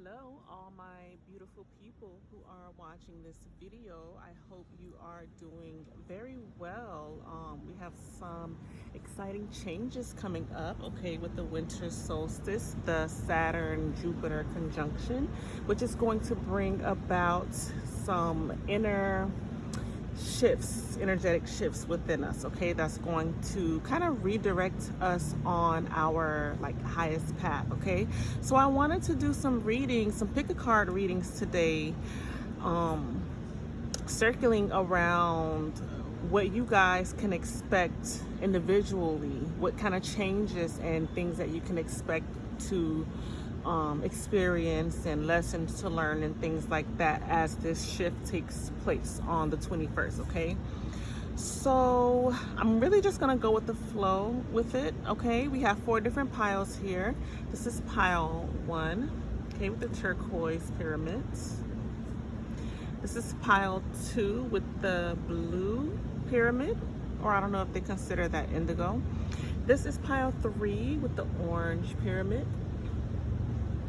Hello, all my beautiful people who are watching this video. I hope you are doing very well. We have some exciting changes coming up, okay, with the winter solstice, the Saturn-Jupiter conjunction, which is going to bring about some inner shifts, energetic shifts within us, okay, that's going to kind of redirect us on our highest path. Okay, so I wanted to do some readings, some pick a card readings today, circling around what you guys can expect individually, what kind of changes and things that you can expect to experience and lessons to learn and things like that as this shift takes place on the 21st. Okay, so I'm really just gonna go with the flow with it. Okay, we have 4 different piles here. This is pile 1, okay, with the turquoise pyramids. This is pile 2 with the blue pyramid, or I don't know if they consider that indigo. This is pile 3 with the orange pyramid.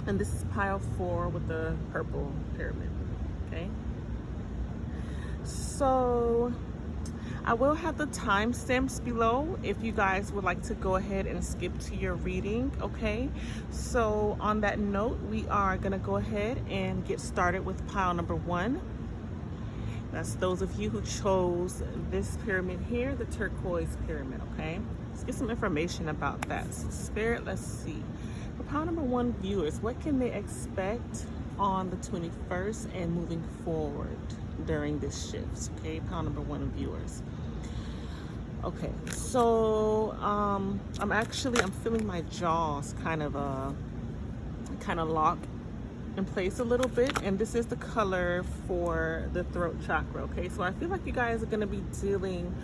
And this is pile 4 with the purple pyramid. Okay, so I will have the timestamps below if you guys would like to go ahead and skip to your reading. Okay, so on that note, we are gonna go ahead and get started with pile number 1. That's those of you who chose this pyramid here, the turquoise pyramid. Okay, let's get some information about that. So Spirit, let's see. For pile number 1 viewers, what can they expect on the 21st and moving forward during this shift? Okay, pile number 1 viewers. Okay, so I'm feeling my jaws kind of lock in place a little bit, and this is the color for the throat chakra. Okay, so I feel like you guys are going to be dealing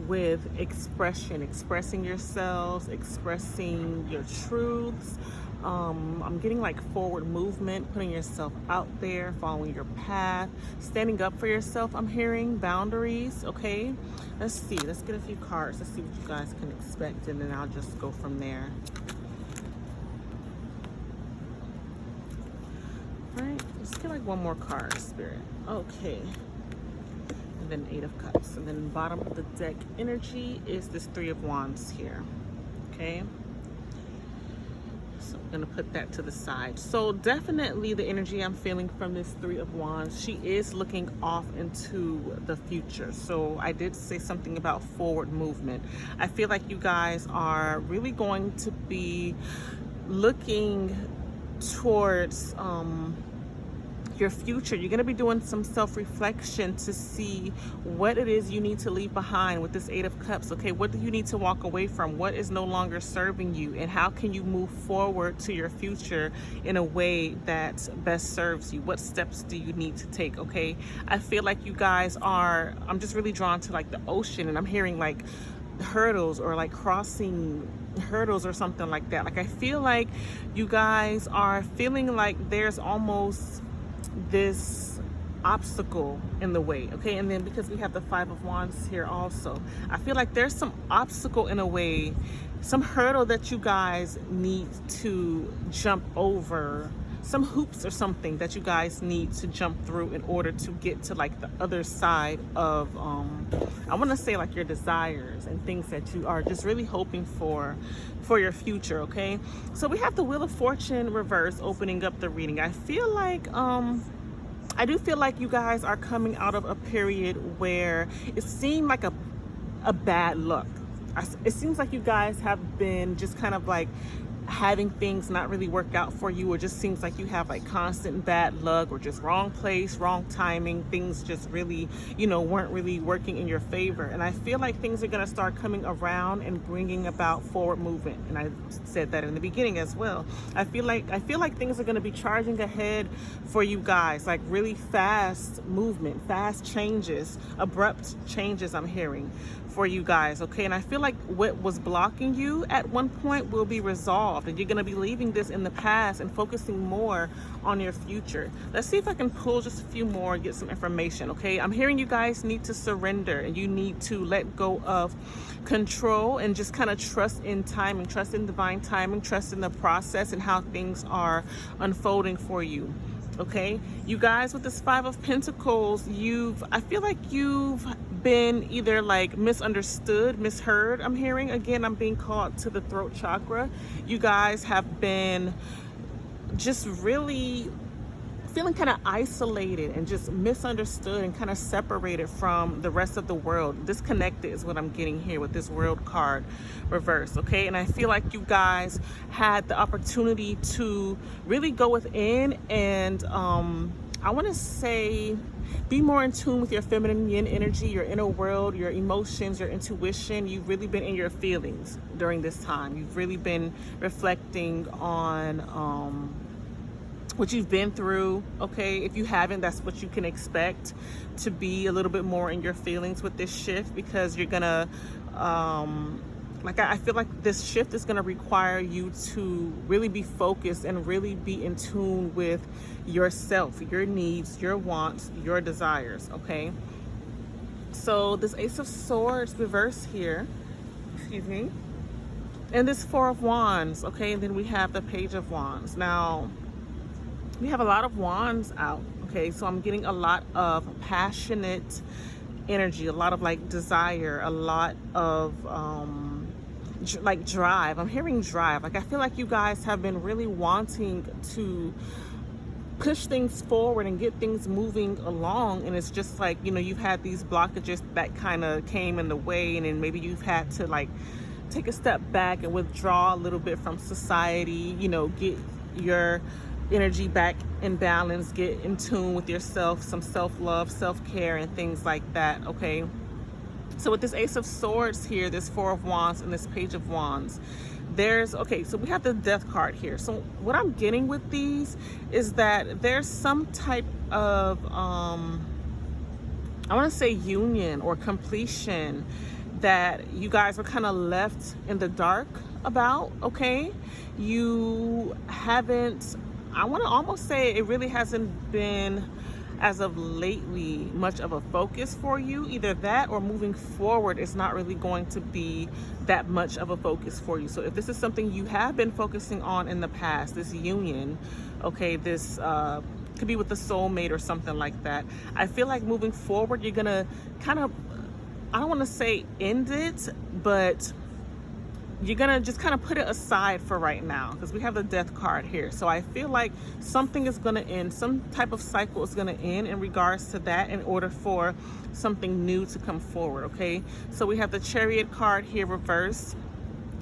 with expressing yourselves, expressing your truths. I'm getting like forward movement, putting yourself out there, following your path, standing up for yourself. I'm hearing boundaries. Okay, let's see, let's get a few cards. Let's see what you guys can expect, and then I'll just go from there. All right, let's get like one more card, Spirit. Okay, and then 8 of Cups, and then bottom of the deck energy is this 3 of Wands here. Okay, so I'm gonna put that to the side. So definitely the energy I'm feeling from this 3 of Wands, she is looking off into the future. So I did say something about forward movement. I feel like you guys are really going to be looking towards your future. You're going to be doing some self-reflection to see what it is you need to leave behind with this 8 of Cups. Okay, what do you need to walk away from? What is no longer serving you, and how can you move forward to your future in a way that best serves you? What steps do you need to take? Okay, I feel like you guys are, I'm just really drawn to like the ocean, and I'm hearing like hurdles or like crossing hurdles or something like that. Like I feel like you guys are feeling like there's almost this obstacle in the way. Okay, and then because we have the 5 of Wands here also, I feel like there's some obstacle in a way, some hurdle that you guys need to jump over, some hoops or something that you guys need to jump through in order to get to like the other side of I want to say like your desires and things that you are just really hoping for your future. Okay, so we have the Wheel of Fortune reverse opening up the reading. I feel like I do feel like you guys are coming out of a period where it seemed like a bad luck. It seems like you guys have been just kind of like having things not really work out for you, or just seems like you have like constant bad luck, or just wrong place, wrong timing, things just really, you know, weren't really working in your favor. And I feel like things are going to start coming around and bringing about forward movement, and I said that in the beginning as well. I feel like things are going to be charging ahead for you guys, like really fast movement, fast changes, abrupt changes I'm hearing for you guys, okay? And I feel like what was blocking you at one point will be resolved, and you're going to be leaving this in the past and focusing more on your future. Let's see if I can pull just a few more and get some information, okay? I'm hearing you guys need to surrender, and you need to let go of control and just kind of trust in timing, trust in divine timing, trust in the process and how things are unfolding for you. Okay, you guys, with this Five of Pentacles, I feel like you've been either like misunderstood, misheard. I'm hearing, again, I'm being called to the throat chakra. You guys have been just really feeling kind of isolated and just misunderstood and kind of separated from the rest of the world. Disconnected is what I'm getting here with this World card reverse, okay? And I feel like you guys had the opportunity to really go within and I want to say be more in tune with your feminine yin energy, your inner world, your emotions, your intuition. You've really been in your feelings during this time. You've really been reflecting on what you've been through, okay? If you haven't, that's what you can expect, to be a little bit more in your feelings with this shift, because you're gonna I feel like this shift is gonna require you to really be focused and really be in tune with yourself, your needs, your wants, your desires, okay? So this Ace of Swords reverse here, excuse me, and this Four of Wands, okay? And then we have the Page of Wands. Now, we have a lot of wands out, okay? So I'm getting a lot of passionate energy, a lot of like desire, a lot of like drive. I'm hearing drive. Like I feel like you guys have been really wanting to push things forward and get things moving along, and it's just like, you know, you've had these blockages that kind of came in the way, and then maybe you've had to like take a step back and withdraw a little bit from society, you know, get your energy back in balance, get in tune with yourself, some self-love, self-care, and things like that, okay? So with this Ace of Swords here, this Four of Wands, and this Page of Wands, okay, so we have the Death card here. So what I'm getting with these is that there's some type of, I want to say union or completion that you guys were kind of left in the dark about, okay? You haven't, I want to almost say it really hasn't been, as of lately, much of a focus for you. Either that or moving forward, it's not really going to be that much of a focus for you. So if this is something you have been focusing on in the past, this union, okay, this could be with a soulmate or something like that, I feel like moving forward, you're gonna kind of, I don't want to say end it, but you're gonna just kind of put it aside for right now, because we have the Death card here. So I feel like something is gonna end, some type of cycle is gonna end in regards to that, in order for something new to come forward, okay? So we have the Chariot card here reversed,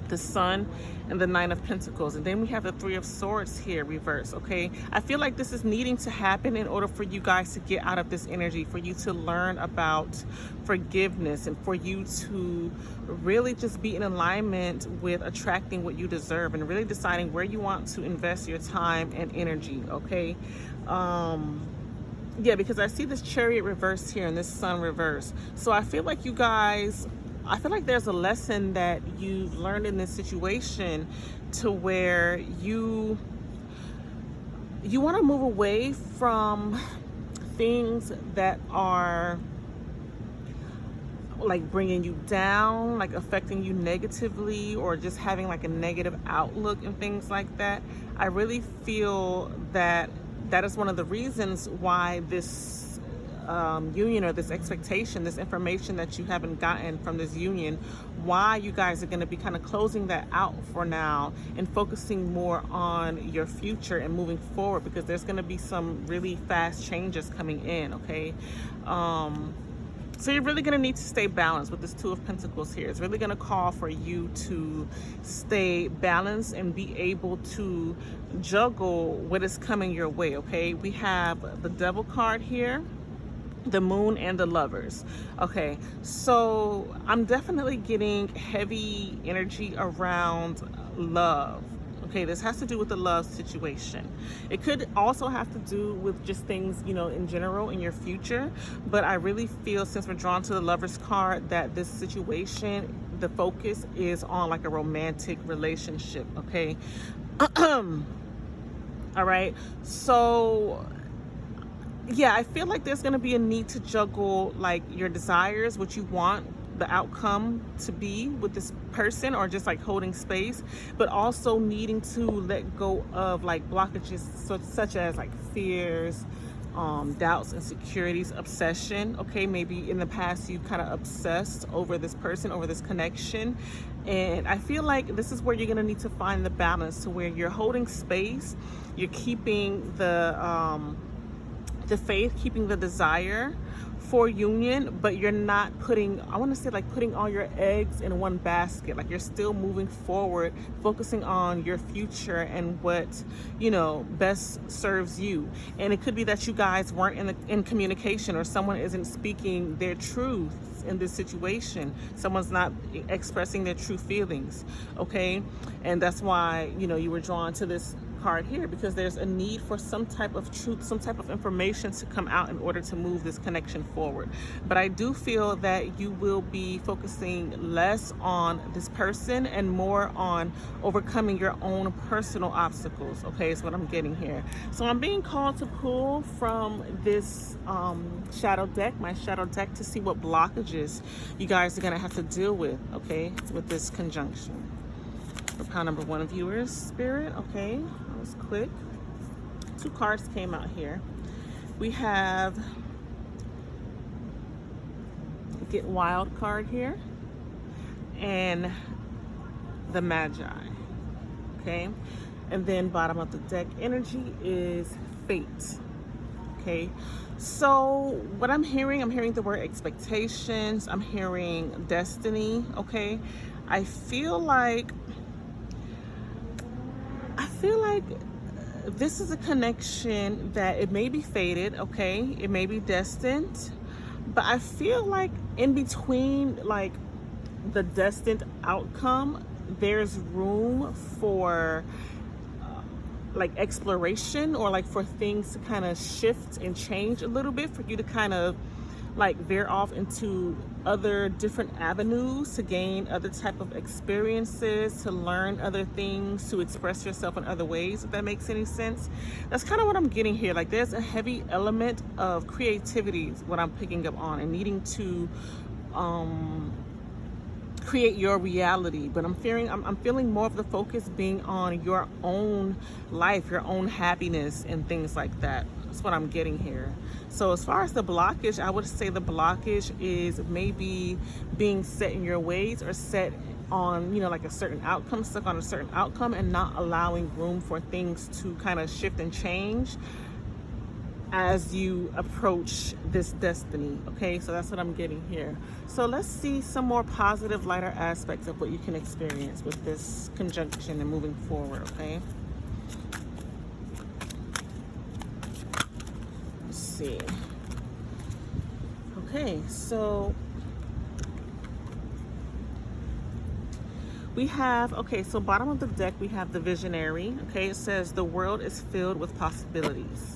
the Sun, and the Nine of Pentacles, and then we have the Three of Swords here reversed, okay? I feel like this is needing to happen in order for you guys to get out of this energy, for you to learn about forgiveness, and for you to really just be in alignment with attracting what you deserve, and really deciding where you want to invest your time and energy, okay? Yeah, because I see this Chariot reversed here and this Sun reversed. So I feel like you guys, I feel like there's a lesson that you've learned in this situation, to where you want to move away from things that are like bringing you down, like affecting you negatively, or just having like a negative outlook and things like that. I really feel that that is one of the reasons why this union, or this expectation, this information that you haven't gotten from this union, why you guys are going to be kind of closing that out for now and focusing more on your future and moving forward, because there's going to be some really fast changes coming in, okay? So you're really going to need to stay balanced with this Two of Pentacles here. It's really going to call for you to stay balanced and be able to juggle what is coming your way, okay? We have the Devil card here, the Moon, and the Lovers. Okay, so I'm definitely getting heavy energy around love, Okay, this has to do with the love situation. It could also have to do with just things, you know, in general in your future. But I really feel, since we're drawn to the Lover's card, that this situation, the focus is on like a romantic relationship. Okay. All right. So yeah, I feel like there's going to be a need to juggle like your desires, what you want the outcome to be with this person, or just like holding space, but also needing to let go of like blockages such as like fears, doubts, insecurities, obsession. Okay, maybe in the past you kind of obsessed over this person, over this connection, and I feel like this is where you're going to need to find the balance to where you're holding space, you're keeping the faith, keeping the desire for union, but you're not putting, I want to say, like putting all your eggs in one basket. Like you're still moving forward, focusing on your future and what, you know, best serves you. And it could be that you guys weren't in communication, or someone isn't speaking their truth in this situation. Someone's not expressing their true feelings. Okay, and that's why, you know, you were drawn to this card here, because there's a need for some type of truth, some type of information to come out in order to move this connection forward. But I do feel that you will be focusing less on this person and more on overcoming your own personal obstacles. Okay, is what I'm getting here. So I'm being called to pull from this shadow deck, my shadow deck, to see what blockages you guys are going to have to deal with, okay, with this conjunction. For pile number 1 viewers, Spirit. Okay, that was quick. 2 cards came out here. We have Get Wild card here and the Magi. Okay, and then bottom of the deck energy is Fate. Okay, so what I'm hearing the word expectations, I'm hearing destiny. Okay, I feel like this is a connection that it may be fated, okay? It may be destined, but I feel like in between like the destined outcome, there's room for like exploration, or like for things to kind of shift and change a little bit, for you to kind of like veer off into other different avenues, to gain other type of experiences, to learn other things, to express yourself in other ways, if that makes any sense. That's kind of what I'm getting here. Like there's a heavy element of creativity, what I'm picking up on, and needing to create your reality. But I'm feeling more of the focus being on your own life, your own happiness, and things like that. That's what I'm getting here. So as far as the blockage, I would say the blockage is maybe being set in your ways, or set on, you know, like a certain outcome, stuck on a certain outcome, and not allowing room for things to kind of shift and change as you approach this destiny. Okay, so that's what I'm getting here. So let's see some more positive, lighter aspects of what you can experience with this conjunction and moving forward. Okay, let's see. Okay, so we have, okay, so bottom of the deck we have the Visionary. Okay, it says the world is filled with possibilities.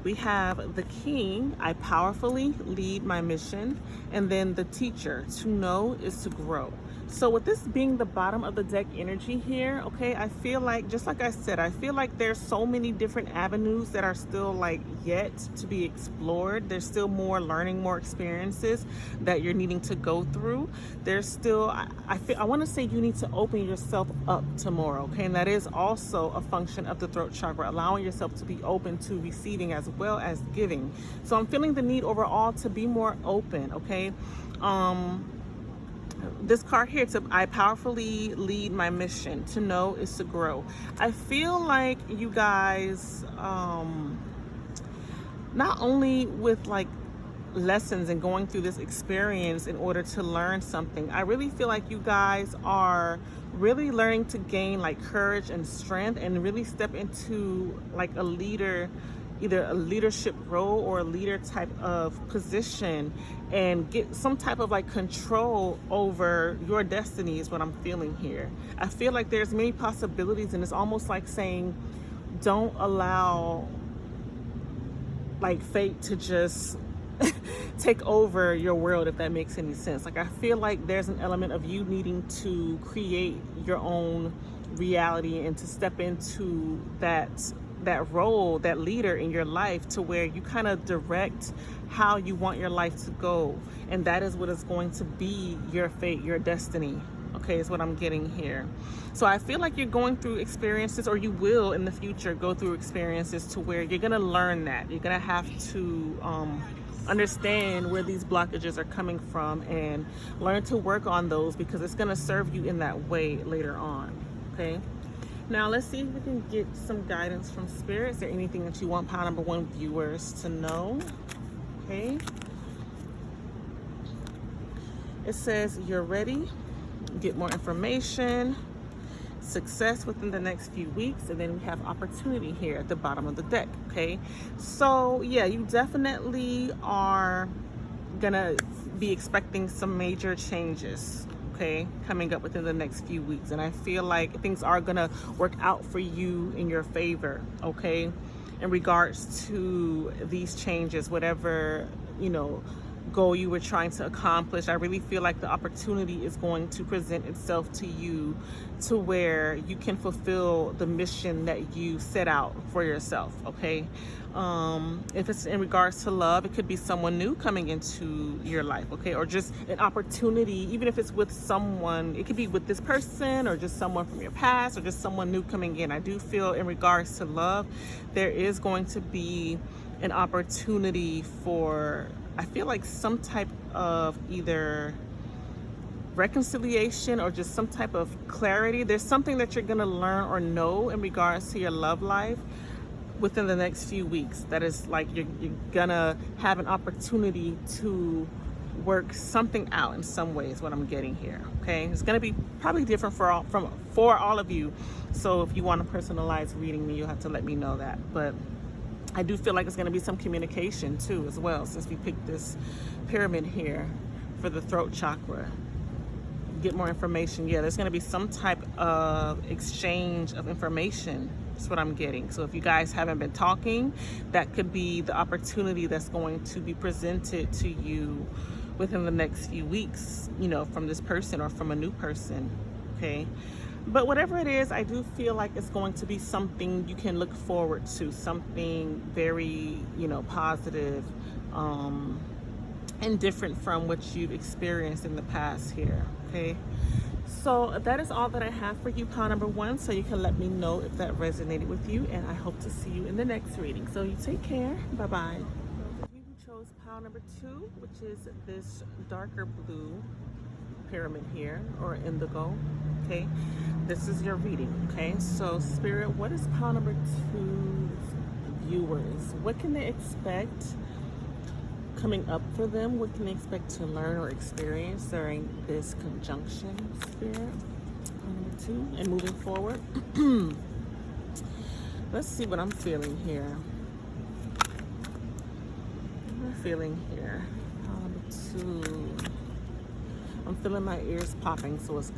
We have the King, I powerfully lead my mission, and then the Teacher, to know is to grow. So with this being the bottom of the deck energy here, okay, I feel like, just like I said, I feel like there's so many different avenues that are still like yet to be explored. There's still more learning, more experiences that you're needing to go through. There's still, I want to say you need to open yourself up to more, okay? And that is also a function of the throat chakra, allowing yourself to be open to receiving as well as giving. So I'm feeling the need overall to be more open, okay? This card here, I powerfully lead my mission, to know is to grow. I feel like you guys, not only with like lessons and going through this experience in order to learn something, I really feel like you guys are really learning to gain like courage and strength, and really step into like a leader either a leadership role or a leader type of position and get some type of like control over your destiny is what I'm feeling here. I feel like there's many possibilities, and it's almost like saying don't allow like fate to just take over your world, if that makes any sense. Like I feel like there's an element of you needing to create your own reality and to step into that role, that leader in your life, to where you kind of direct how you want your life to go, and that is what is going to be your fate, your destiny. Okay, is what I'm getting here. So I feel like you're going through experiences, or you will in the future go through experiences to where you're gonna learn that you're gonna have to understand where these blockages are coming from and learn to work on those, because it's gonna serve you in that way later on. Okay, now let's see if we can get some guidance from spirit. Is there anything that you want pile number 1 viewers to know? Okay, it says you're ready, get more information, success within the next few weeks, and then we have opportunity here at the bottom of the deck. Okay, so yeah, you definitely are gonna be expecting some major changes, okay, coming up within the next few weeks, and I feel like things are gonna work out for you in your favor, okay, in regards to these changes, whatever, you know, goal you were trying to accomplish. I really feel like the opportunity is going to present itself to you to where you can fulfill the mission that you set out for yourself. Okay, if it's in regards to love, it could be someone new coming into your life, okay, or just an opportunity. Even if it's with someone, it could be with this person or just someone from your past or just someone new coming in. I do feel in regards to love, there is going to be an opportunity for, I feel like, some type of either reconciliation or just some type of clarity. There's something that you're going to learn or know in regards to your love life within the next few weeks. That is like you're going to have an opportunity to work something out in some ways, what I'm getting here. Okay, it's going to be probably different for all of you. So if you want a personalized reading, me, you'll have to let me know that. But I do feel like it's going to be some communication too as well, since we picked this pyramid here for the throat chakra. Get more information. Yeah, there's going to be some type of exchange of information. That's what I'm getting. So if you guys haven't been talking, that could be the opportunity that's going to be presented to you within the next few weeks, you know, from this person or from a new person. Okay, but whatever it is, I do feel like it's going to be something you can look forward to, something very, you know, positive, and different from what you've experienced in the past here. Okay, so that is all that I have for you, pile number 1. So you can let me know if that resonated with you, and I hope to see you in the next reading. So you take care. Bye bye. Those of you who chose pile number 2, which is this darker blue pyramid here, or indigo, okay, this is your reading. Okay, so spirit, what is pile number 2's viewers? What can they expect coming up for them? What can they expect to learn or experience during this conjunction, spirit? Pile number 2, and moving forward. Let's see what I'm feeling here. What am I feeling here? Pile number 2. I'm feeling my ears popping, so it's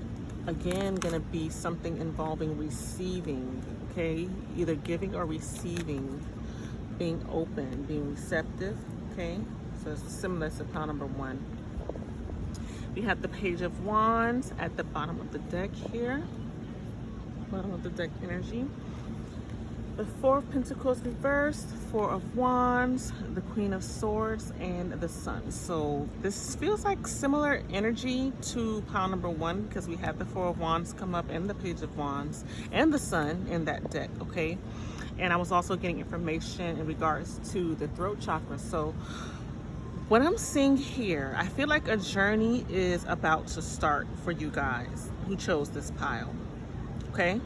again gonna be something involving receiving, okay? Either giving or receiving, being open, being receptive, okay? So it's similar to pile number 1. We have the Page of Wands at the bottom of the deck here, bottom of the deck energy. The 4 of Pentacles reversed, 4 of Wands, the Queen of Swords, and the Sun. So this feels like similar energy to pile number 1, because we have the 4 of Wands come up and the Page of Wands and the Sun in that deck, okay? And I was also getting information in regards to the throat chakra. So what I'm seeing here, I feel like a journey is about to start for you guys who chose this pile, okay?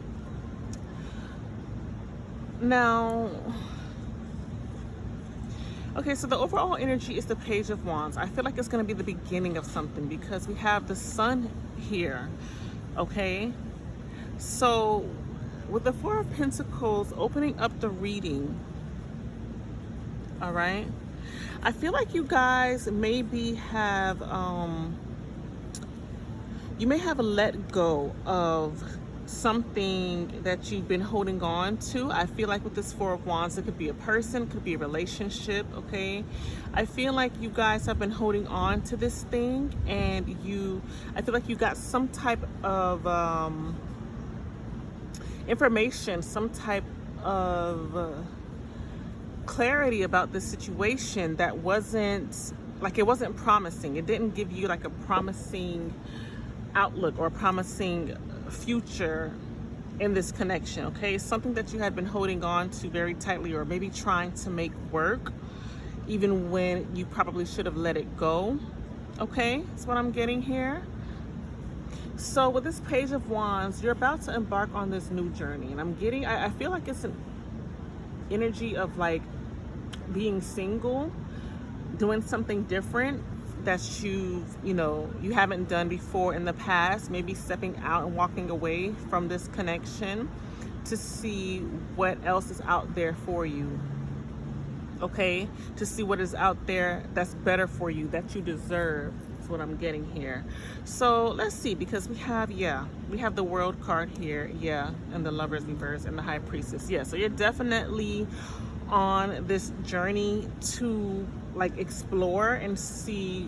Now, okay, so the overall energy is the Page of Wands. I feel like it's going to be the beginning of something, because we have the Sun here, okay? So with the 4 of Pentacles opening up the reading, all right? I feel like you guys maybe have, you may have let go of something that you've been holding on to. I feel like with this Four of Wands, it could be a person, could be a relationship, okay? I feel like you guys have been holding on to this thing, and I feel like you got some type of information, some type of clarity about this situation that wasn't, like, it wasn't promising. It didn't give you like a promising outlook or a promising future in this connection, okay? Something that you had been holding on to very tightly, or maybe trying to make work even when you probably should have let it go, okay? That's what I'm getting here. So with this Page of Wands, you're about to embark on this new journey, and I feel like it's an energy of like being single, doing something different that you haven't done before in the past, maybe stepping out and walking away from this connection to see what else is out there for you, okay? To see what is out there that's better for you, that you deserve. That's what I'm getting here. So let's see, because we have the World card here, and the Lovers reverse and the High Priestess. So you're definitely on this journey to like explore and see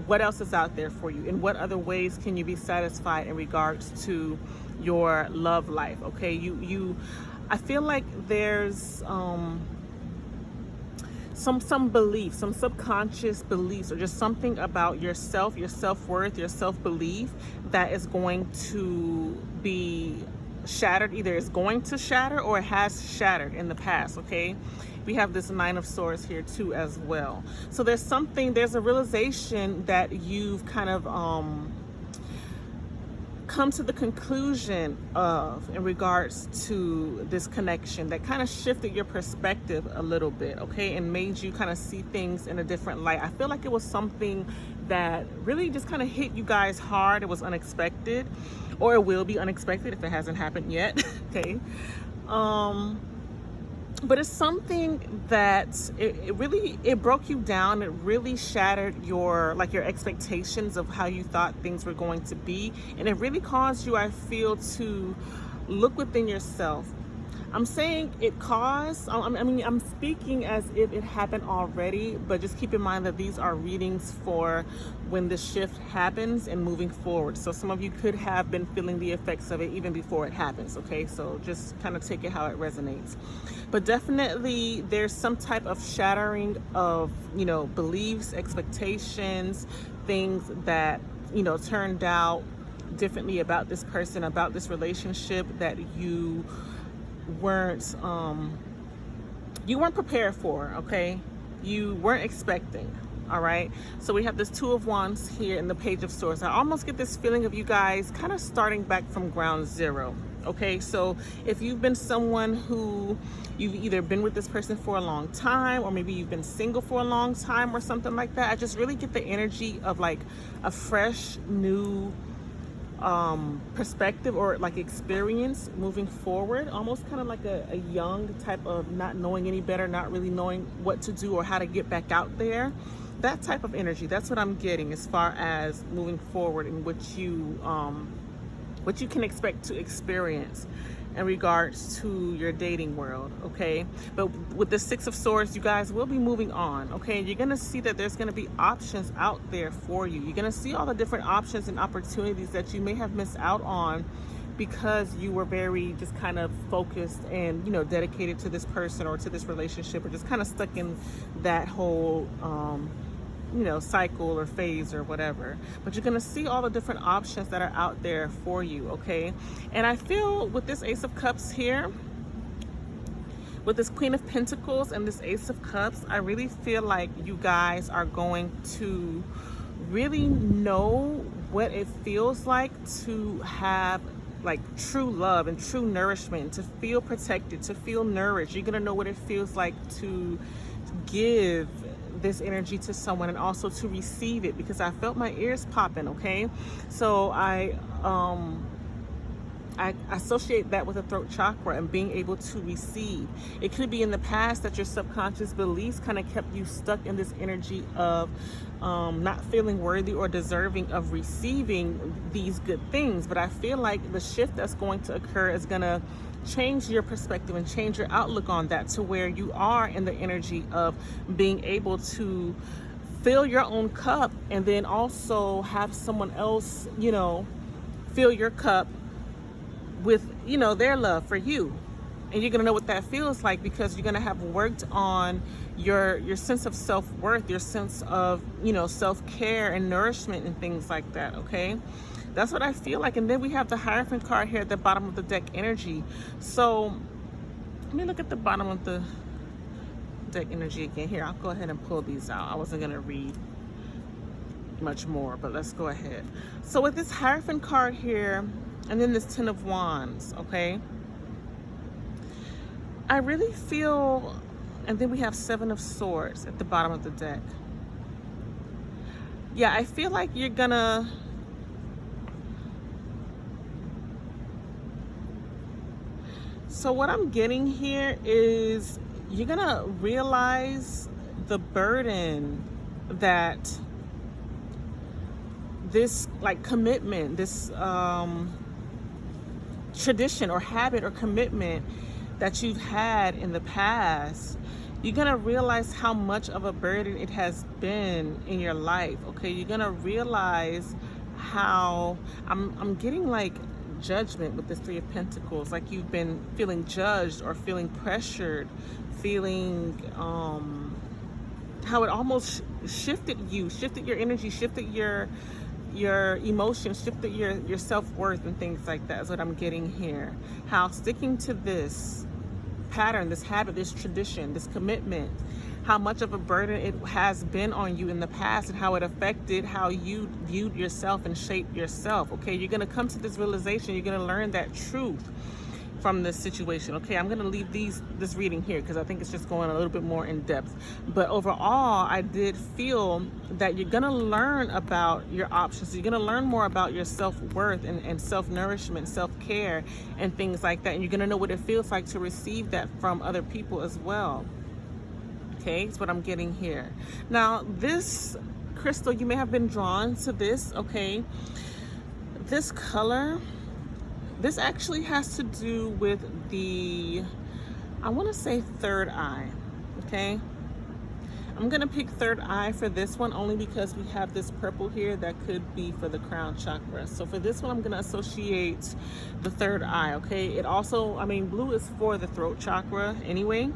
what else is out there for you. In what other ways can you be satisfied in regards to your love life, okay? I feel like there's some beliefs, some subconscious beliefs, or just something about yourself, your self-worth, your self-belief that is going to be shattered. Either it's going to shatter or it has shattered in the past, okay? We have this Nine of Swords here too as well. So there's a realization that you've kind of come to the conclusion of in regards to this connection that kind of shifted your perspective a little bit, okay, and made you kind of see things in a different light. I feel like it was something that really just kind of hit you guys hard. It was unexpected, or it will be unexpected if it hasn't happened yet. Okay, but it's something that it really broke you down. It really shattered your expectations of how you thought things were going to be, and it really caused you, I feel, to look within yourself. I'm saying it caused, I'm speaking as if it happened already, but just keep in mind that these are readings for when the shift happens and moving forward. So some of you could have been feeling the effects of it even before it happens, okay? So just kind of take it how it resonates. But definitely there's some type of shattering of, beliefs, expectations, things that, turned out differently about this person, about this relationship that you weren't prepared for, okay? You weren't expecting, all right? So we have this Two of Wands here and the Page of Swords. I almost get this feeling of you guys kind of starting back from ground zero, okay? So if you've been someone who you've either been with this person for a long time, or maybe you've been single for a long time or something like that, I just really get the energy of like a fresh new perspective or like experience moving forward, almost kind of like a young type of not knowing any better, not really knowing what to do or how to get back out there. That type of energy, that's what I'm getting as far as moving forward and what you can expect to experience in regards to your dating world, okay? But with the Six of Swords, you guys will be moving on, okay? You're gonna see that there's gonna be options out there for you. You're gonna see all the different options and opportunities that you may have missed out on because you were very just kind of focused and, dedicated to this person or to this relationship, or just kind of stuck in that whole, cycle or phase or whatever. But you're gonna see all the different options that are out there for you, okay? And I feel with this Ace of Cups here, with this Queen of Pentacles and this Ace of Cups, I really feel like you guys are going to really know what it feels like to have like true love and true nourishment, to feel protected, to feel nourished. You're gonna know what it feels like to give this energy to someone and also to receive it, because I felt my ears popping, okay? So I associate that with the throat chakra and being able to receive. It could be in the past that your subconscious beliefs kind of kept you stuck in this energy of not feeling worthy or deserving of receiving these good things. But I feel like the shift that's going to occur is going to change your perspective and change your outlook on that, to where you are in the energy of being able to fill your own cup and then also have someone else, you know, fill your cup with, you know, their love for you. And you're going to know what that feels like, because you're going to have worked on your sense of self-worth, your sense of, you know, self-care and nourishment and things like that. Okay, that's what I feel like. And then we have the Hierophant card here at the bottom of the deck energy. So let me look at the bottom of the deck energy again. Here, I'll go ahead and pull these out. I wasn't going to read much more, but let's go ahead. So with this Hierophant card here, and then this Ten of Wands, okay, I really feel, and then we have Seven of Swords at the bottom of the deck. Yeah, I feel like you're gonna, so what I'm getting here is you're gonna realize the burden that this like commitment, this tradition or habit or commitment that you've had in the past, you're gonna realize how much of a burden it has been in your life. Okay, you're gonna realize how I'm getting like judgment with this Three of Pentacles, like you've been feeling judged or feeling pressured, feeling how it almost shifted you, shifted your energy, shifted your emotions, shifted your self-worth and things like that is what I'm getting here. How sticking to this pattern, this habit, this tradition, this commitment, how much of a burden it has been on you in the past, and how it affected how you viewed yourself and shaped yourself. Okay, you're going to come to this realization, you're going to learn that truth from this situation. Okay, I'm going to leave this reading here because I think it's just going a little bit more in depth. But overall, I did feel that you're going to learn about your options. You're going to learn more about your self-worth and self-nourishment, self-care and things like that. And you're going to know what it feels like to receive that from other people as well. Okay, that's what I'm getting here. Now, this crystal, you may have been drawn to this. Okay, this color, this actually has to do with the, I want to say third eye. Okay, I'm gonna pick third eye for this one only because we have this purple here that could be for the crown chakra. So for this one, I'm gonna associate the third eye. Okay, it also, I mean, blue is for the throat chakra anyway.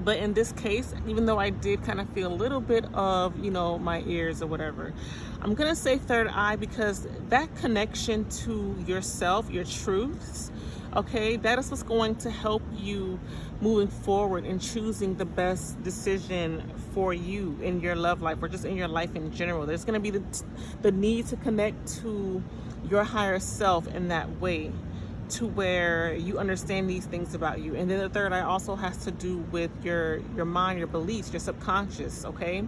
But in this case, even though I did kind of feel a little bit of, you know, my ears or whatever, I'm going to say third eye because that connection to yourself, your truths, okay, that is what's going to help you moving forward and choosing the best decision for you in your love life or just in your life in general. There's going to be the need to connect to your higher self in that way, to where you understand these things about you. And then the third eye also has to do with your mind, your beliefs, your subconscious. Okay,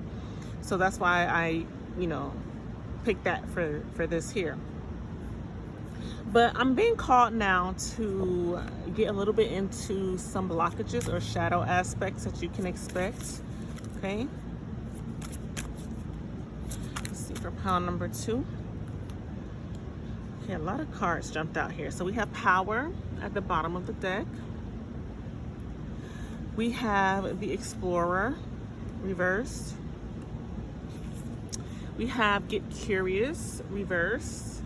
so that's why I, you know, picked that for this here. But I'm being called now to get a little bit into some blockages or shadow aspects that you can expect. Okay, let's see for pile number 2. Okay, a lot of cards jumped out here. So we have Power at the bottom of the deck. We have the Explorer reversed. We have Get Curious reversed.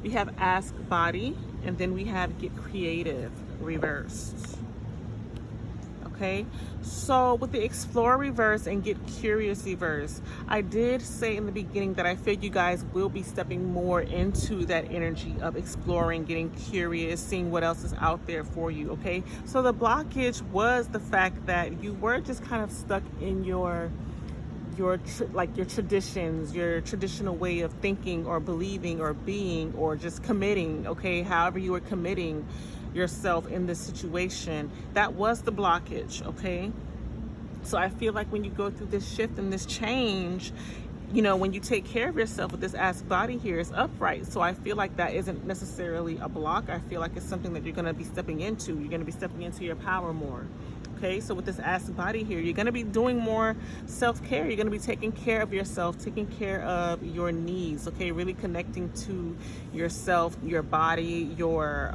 We have Ask Body, and then we have Get Creative reversed. Okay, so with the Explorer reverse and Get Curious reverse, I did say in the beginning that I feel you guys will be stepping more into that energy of exploring, getting curious, seeing what else is out there for you. Okay, so the blockage was the fact that you were just kind of stuck in your traditions, your traditional way of thinking or believing or being or just committing. Okay, however you were committing yourself in this situation, that was the blockage. Okay, so I feel like when you go through this shift and this change, you know, when you take care of yourself with this ass body here, is upright. So I feel like that isn't necessarily a block. I feel like it's something that you're going to be stepping into. You're going to be stepping into your power more. Okay, so with this ass body here, you're going to be doing more self-care. You're going to be taking care of yourself, taking care of your needs. Okay, really connecting to yourself, your body, your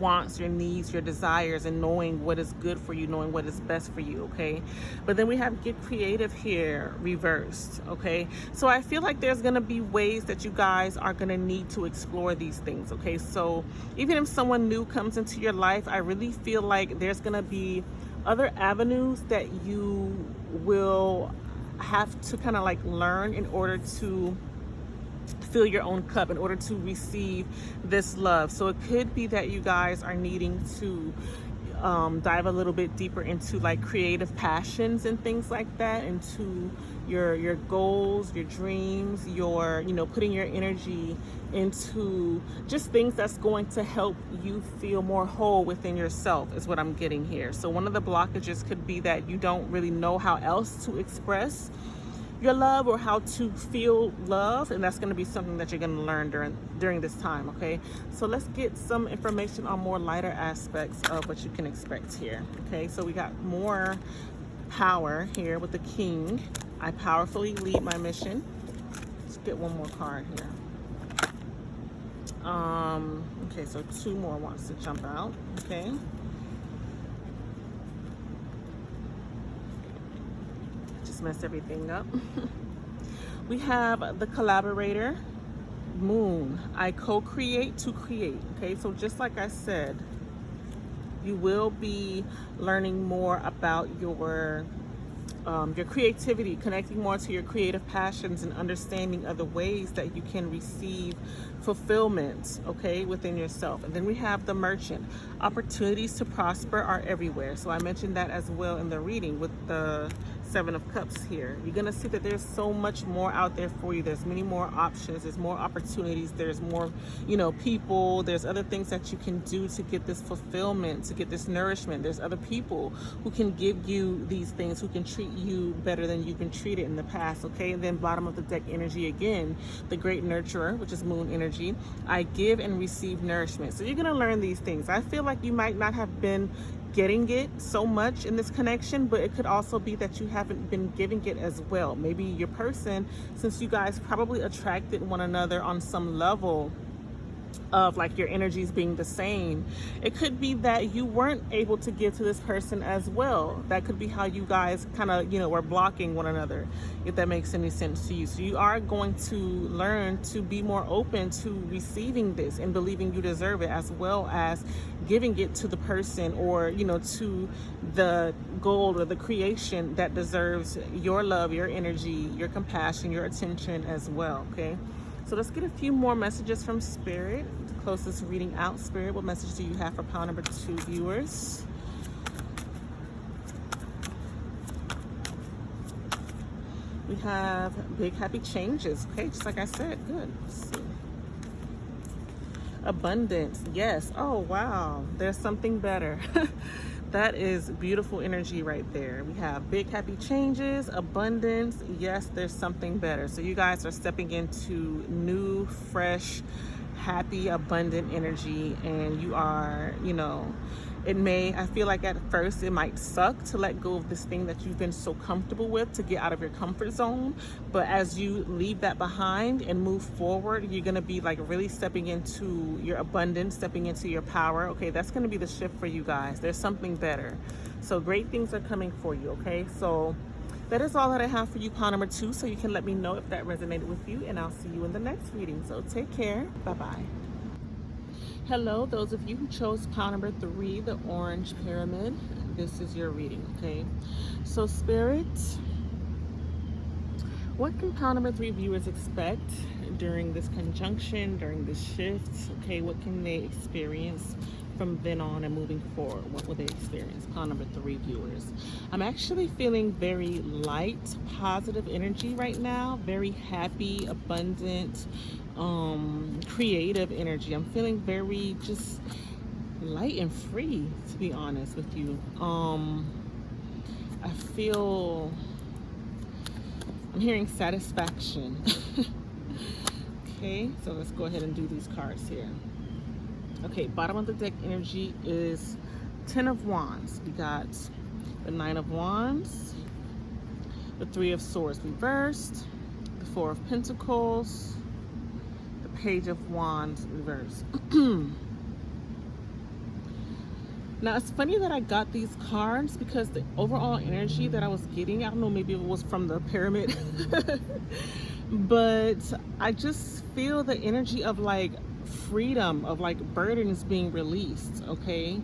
wants, your needs, your desires, and knowing what is good for you, knowing what is best for you. Okay, but then we have get creative here reversed. Okay, so I feel like there's gonna be ways that you guys are gonna need to explore these things. Okay, so even if someone new comes into your life, I really feel like there's gonna be other avenues that you will have to kind of like learn in order to fill your own cup, in order to receive this love. So it could be that you guys are needing to dive a little bit deeper into like creative passions and things like that, into your goals, your dreams, your, you know, putting your energy into just things that's going to help you feel more whole within yourself, is what I'm getting here. So one of the blockages could be that you don't really know how else to express your love or how to feel love, and that's going to be something that you're going to learn during this time. Okay, so let's get some information on more lighter aspects of what you can expect here. Okay, so we got more power here with the King. I powerfully lead my mission. Let's get one more card here. Okay, so two more wants to jump out. Okay, mess everything up. We have the Collaborator, Moon. I co-create to create. Okay, so just like I said, you will be learning more about your creativity, connecting more to your creative passions, and understanding other ways that you can receive fulfillment, okay, within yourself. And then we have the Merchant. Opportunities to prosper are everywhere. So I mentioned that as well in the reading with the Seven of Cups here. You're gonna see that there's so much more out there for you. There's many more options, there's more opportunities, there's more, you know, people, there's other things that you can do to get this fulfillment, to get this nourishment. There's other people who can give you these things, who can treat you better than you've been treated in the past. Okay, and then bottom of the deck energy again, the Great Nurturer, which is Moon energy. I give and receive nourishment. So you're gonna learn these things. I feel like you might not have been getting it so much in this connection, but it could also be that you haven't been giving it as well. Maybe your person, since you guys probably attracted one another on some level of like your energies being the same, it could be that you weren't able to give to this person as well. That could be how you guys kind of, you know, were blocking one another, if that makes any sense to you. So you are going to learn to be more open to receiving this and believing you deserve it, as well as giving it to the person, or, you know, to the gold or the creation that deserves your love, your energy, your compassion, your attention as well. Okay, so let's get a few more messages from Spirit. The closest reading out, Spirit, what message do you have for pile number 2 viewers? We have big happy changes. Okay, just like I said. Good. Let's see. Abundance. Yes. Oh, wow. There's something better. That is beautiful energy right there. We have big happy changes, abundance. Yes, there's something better. So you guys are stepping into new, fresh, happy, abundant energy, and you are, you know, I feel like at first it might suck to let go of this thing that you've been so comfortable with, to get out of your comfort zone. But as you leave that behind and move forward, you're going to be like really stepping into your abundance, stepping into your power. Okay, that's going to be the shift for you guys. There's something better. So great things are coming for you. Okay, so that is all that I have for you, pile number 2. So you can let me know if that resonated with you, and I'll see you in the next reading. So take care. Bye-bye. Hello, those of you who chose pile number 3, the orange pyramid. This is your reading, okay? So Spirit, what can pile number 3 viewers expect during this conjunction, during this shift? Okay, what can they experience from then on and moving forward? What will they experience? Pile number 3 viewers. I'm actually feeling very light, positive energy right now. Very happy, abundant, creative energy. I'm feeling very just light and free, to be honest with you. I feel I'm hearing satisfaction. Okay, so let's go ahead and do these cards here. Okay, bottom of the deck energy is 10 of Wands. We got the 9 of Wands, the 3 of Swords reversed, the 4 of Pentacles, the Page of Wands reversed. Now, it's funny that I got these cards because the overall energy that I was getting, I don't know, maybe it was from the pyramid, but I just feel the energy of like freedom, of like burdens being released, okay?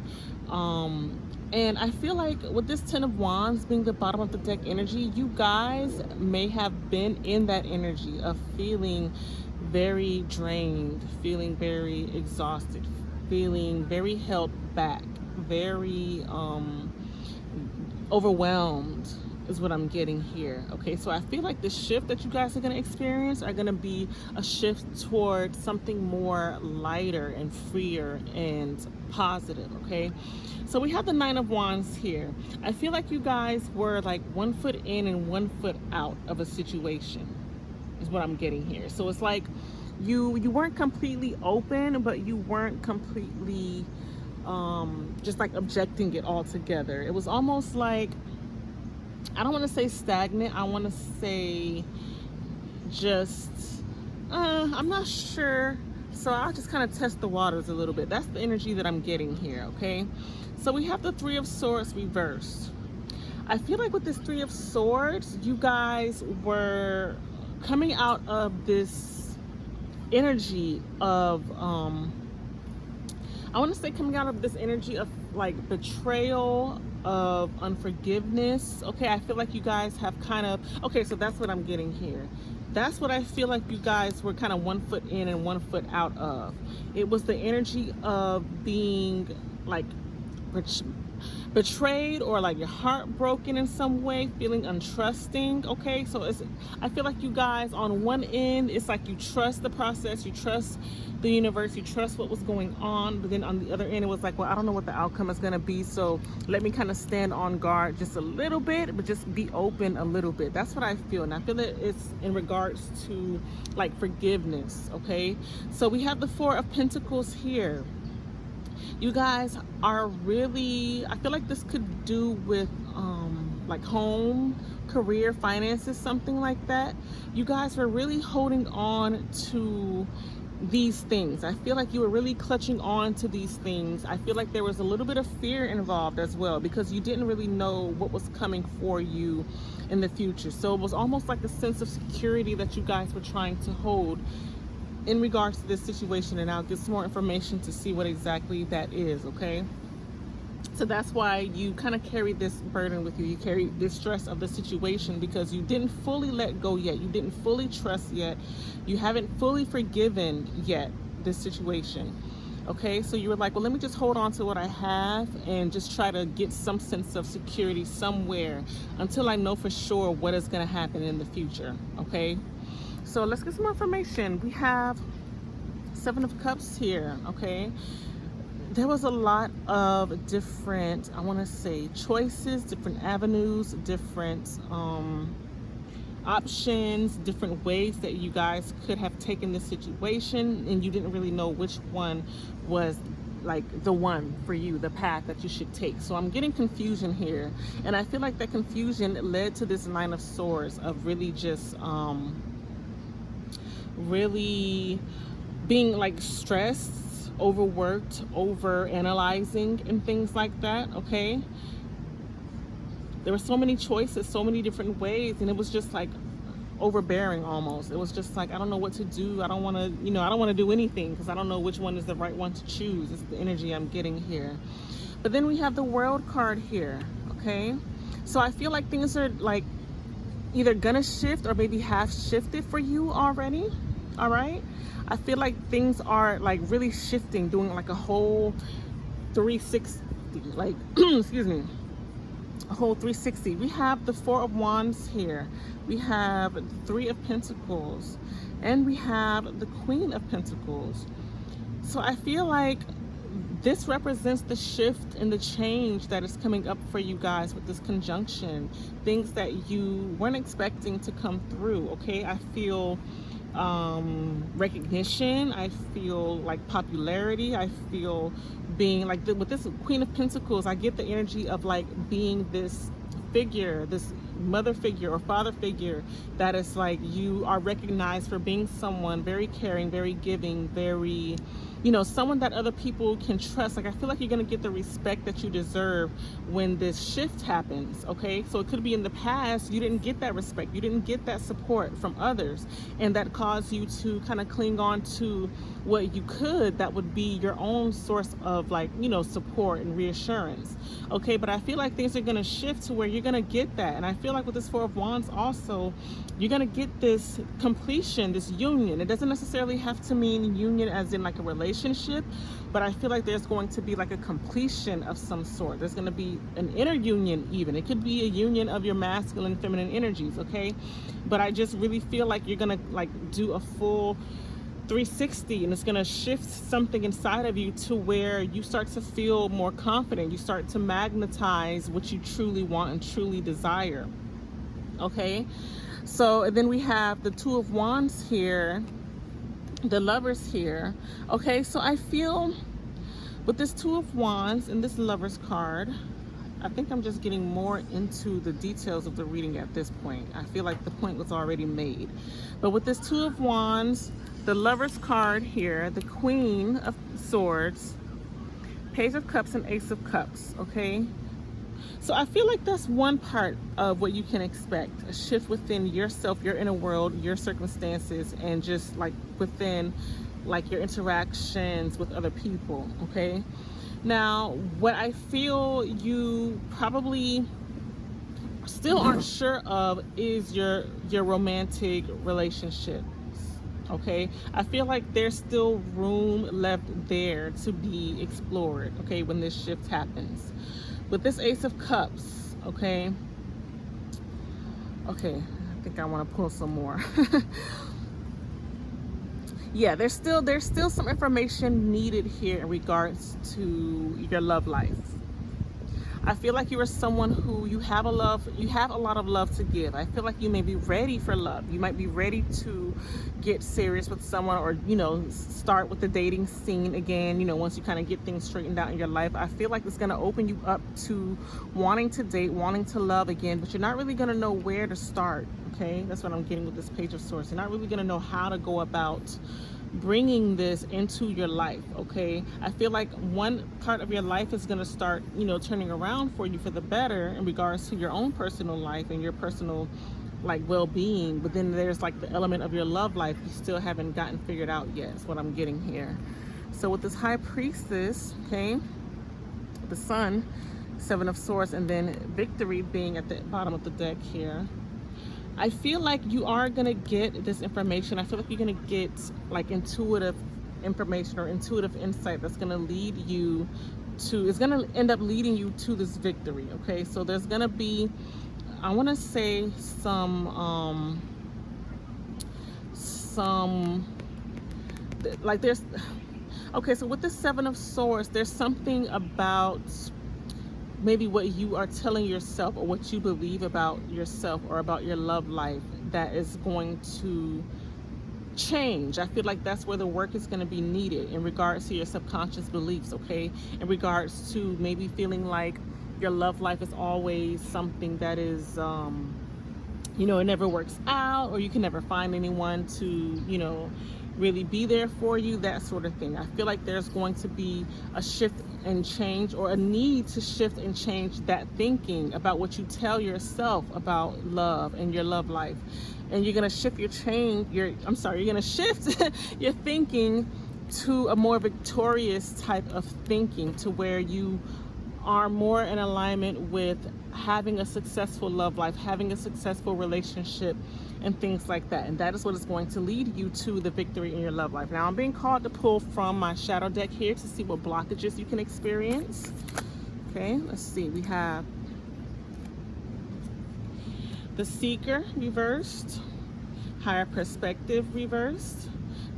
And I feel like with this 10 of Wands being the bottom of the deck energy, you guys may have been in that energy of feeling very drained, feeling very exhausted, feeling very held back, very overwhelmed is what I'm getting here. Okay, so I feel like the shift that you guys are going to experience are going to be a shift toward something more lighter and freer and positive. Okay, so we have the 9 of Wands here. I feel like you guys were like 1 foot in and 1 foot out of a situation is what I'm getting here. So it's like you weren't completely open, but you weren't completely just like objecting it all together. It was almost like, I don't want to say stagnant, I want to say just I'm not sure, so I'll just kind of test the waters a little bit. That's the energy that I'm getting here. Okay, so we have the 3 of Swords reversed. I feel like with this 3 of Swords, you guys were coming out of this energy of I want to say coming out of this energy of like betrayal, of unforgiveness. Okay, I feel like you guys have kind of, okay, so that's what I'm getting here. That's what I feel like you guys were kind of 1 foot in and 1 foot out of. It was the energy of being like betrayed, or like your heart broken in some way, feeling untrusting. Okay, so it's, I feel like you guys on one end, it's like you trust the process, you trust the universe, you trust what was going on, but then on the other end it was like, well, I don't know what the outcome is going to be, so let me kind of stand on guard just a little bit, but just be open a little bit. That's what I feel, and I feel that it's in regards to like forgiveness. Okay, so we have the 4 of Pentacles here. You guys are really, I feel like this could do with like home, career, finances, something like that. You guys were really holding on to these things. I feel like you were really clutching on to these things. I feel like there was a little bit of fear involved as well, because you didn't really know what was coming for you in the future. So it was almost like a sense of security that you guys were trying to hold in regards to this situation, and I'll get some more information to see what exactly that is. Okay, so that's why you kind of carry this burden with you. You carry this stress of the situation because you didn't fully let go yet, you didn't fully trust yet, you haven't fully forgiven yet this situation. Okay, so you were like, well, let me just hold on to what I have and just try to get some sense of security somewhere until I know for sure what is going to happen in the future. Okay, so let's get some more information. We have 7 of Cups here. Okay, there was a lot of different, I want to say, choices, different avenues, different options, different ways that you guys could have taken this situation, and you didn't really know which one was like the one for you, the path that you should take. So I'm getting confusion here, and I feel like that confusion led to this 9 of Swords of really just really being like stressed, overworked, over analyzing and things like that. Okay, there were so many choices, so many different ways, and it was just like overbearing almost. It was just like, I don't know what to do. I don't want to, you know, I don't want to do anything because I don't know which one is the right one to choose. It's the energy I'm getting here. But then we have the World card here. Okay, so I feel like things are like either gonna shift or maybe have shifted for you already. All right, I feel like things are like really shifting, doing like a whole 360, like excuse me, a whole 360. We have the 4 of Wands here, we have the 3 of Pentacles, and we have the Queen of Pentacles. So I feel like this represents the shift and the change that is coming up for you guys with this conjunction. Things that you weren't expecting to come through, okay? I feel recognition. I feel like popularity. I feel being like, with this Queen of Pentacles, I get the energy of like being this figure, this mother figure or father figure that is like, you are recognized for being someone very caring, very giving, very, you know, someone that other people can trust. Like, I feel like you're going to get the respect that you deserve when this shift happens, okay? So it could be in the past you didn't get that respect, you didn't get that support from others, and that caused you to kind of cling on to what you could, that would be your own source of, like, you know, support and reassurance, okay? But I feel like things are going to shift to where you're going to get that. And I feel like with this Four of Wands also, you're going to get this completion, this union. It doesn't necessarily have to mean union as in like a relationship, but I feel like there's going to be like a completion of some sort. There's going to be an inner union even. It could be a union of your masculine, feminine energies, okay? But I just really feel like you're going to like do a full 360, and it's going to shift something inside of you to where you start to feel more confident. You start to magnetize what you truly want and truly desire, okay? So and then we have the Two of Wands here, the Lovers here, okay? So I feel with this Two of Wands and this Lovers card, I think I'm just getting more into the details of the reading at this point. I feel like the point was already made. But with this Two of Wands, the Lovers card here, the Queen of Swords, Page of Cups, and Ace of Cups, okay? So I feel like that's one part of what you can expect, a shift within yourself, your inner world, your circumstances, and just like within like your interactions with other people, okay? Now, what I feel you probably still aren't sure of is your romantic relationship. Okay, I feel like there's still room left there to be explored, okay, when this shift happens. With this Ace of Cups, okay, I think I want to pull some more. Yeah, there's still some information needed here in regards to your love life. I feel like you are someone who you have a lot of love to give. I feel like you may be ready for love. You might be ready to get serious with someone, or, you know, start with the dating scene again, you know, once you kind of get things straightened out in your life. I feel like it's going to open you up to wanting to date, wanting to love again, but you're not really going to know where to start, okay? That's what I'm getting with this Page of Swords. You're not really going to know how to go about bringing this into your life, okay? I feel like one part of your life is going to start, you know, turning around for you for the better in regards to your own personal life and your personal like well-being, but then there's like the element of your love life you still haven't gotten figured out yet, is what I'm getting here. So with this High Priestess, okay, the Sun, Seven of Swords, and then Victory being at the bottom of the deck here, I feel like you are going to get this information. I feel like you're going to get like intuitive information or intuitive insight that's going to lead you to, it's going to end up leading you to this victory, okay? So there's going to be, I want to say like there's, okay, so with the Seven of Swords, there's something about maybe what you are telling yourself or what you believe about yourself or about your love life that is going to change. I feel like that's where the work is going to be needed in regards to your subconscious beliefs, okay? In regards to maybe feeling like your love life is always something that is, you know, it never works out, or you can never find anyone to, you know, really be there for you, that sort of thing. I feel like there's going to be a shift and change, or a need to shift and change that thinking about what you tell yourself about love and your love life. And you're going to shift you're going to shift your thinking to a more victorious type of thinking, to where you are more in alignment with having a successful love life, having a successful relationship, and things like that. And that is what is going to lead you to the victory in your love life. Now I'm being called to pull from my shadow deck here to see what blockages you can experience. Okay, let's see. We have the Seeker reversed, Higher Perspective reversed,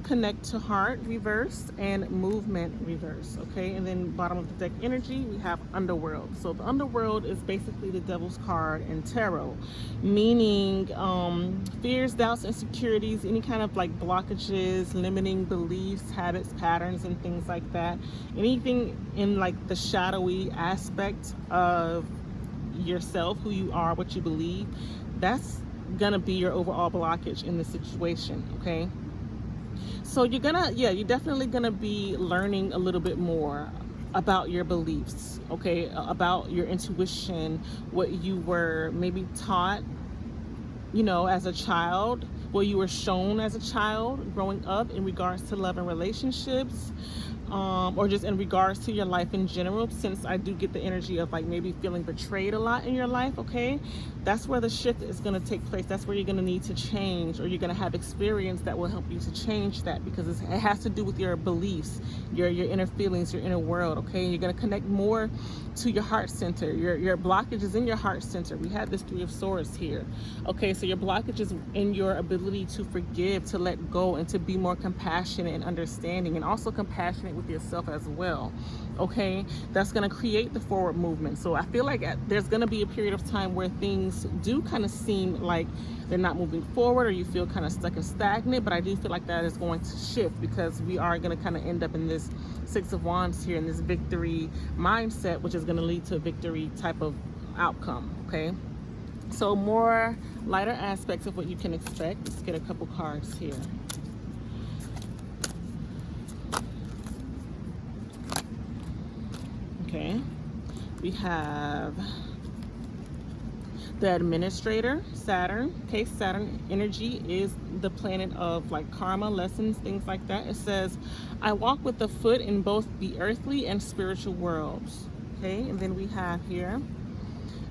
connect to heart reverse, and movement reverse. Okay, and then bottom of the deck energy, we have underworld. So the underworld is basically the devil's card in tarot, meaning fears, doubts, insecurities, any kind of like blockages, limiting beliefs, habits, patterns, and things like that. Anything in like the shadowy aspect of yourself, who you are, what you believe, that's gonna be your overall blockage in the situation. Okay, so you're definitely gonna be learning a little bit more about your beliefs, okay, about your intuition, what you were maybe taught, as a child, what you were shown as a child growing up in regards to love and relationships, or just in regards to your life in general, since I do get the energy of like maybe feeling betrayed a lot in your life. Okay, that's where the shift is going to take place. That's where you're going to need to change, or you're going to have experience that will help you to change that, because it has to do with your beliefs, your inner feelings, your inner world. Okay, you're going to connect more to your heart center. Your blockage is in your heart center. We have this Three of Swords here. Okay, so your blockage is in your ability to forgive, to let go, and to be more compassionate and understanding, and also compassionate with yourself as well. Okay, that's going to create the forward movement. So I feel like there's going to be a period of time where things do kind of seem like they're not moving forward, or you feel kind of stuck and stagnant, but I do feel like that is going to shift, because we are going to kind of end up in this Six of Wands here, in this victory mindset, which is going to lead to a victory type of outcome. Okay, so more lighter aspects of what you can expect. Let's get a couple cards here. Okay, we have the Administrator, Saturn. Okay, Saturn energy is the planet of like karma, lessons, things like that. It says, I walk with the foot in both the earthly and spiritual worlds. Okay, and then we have here,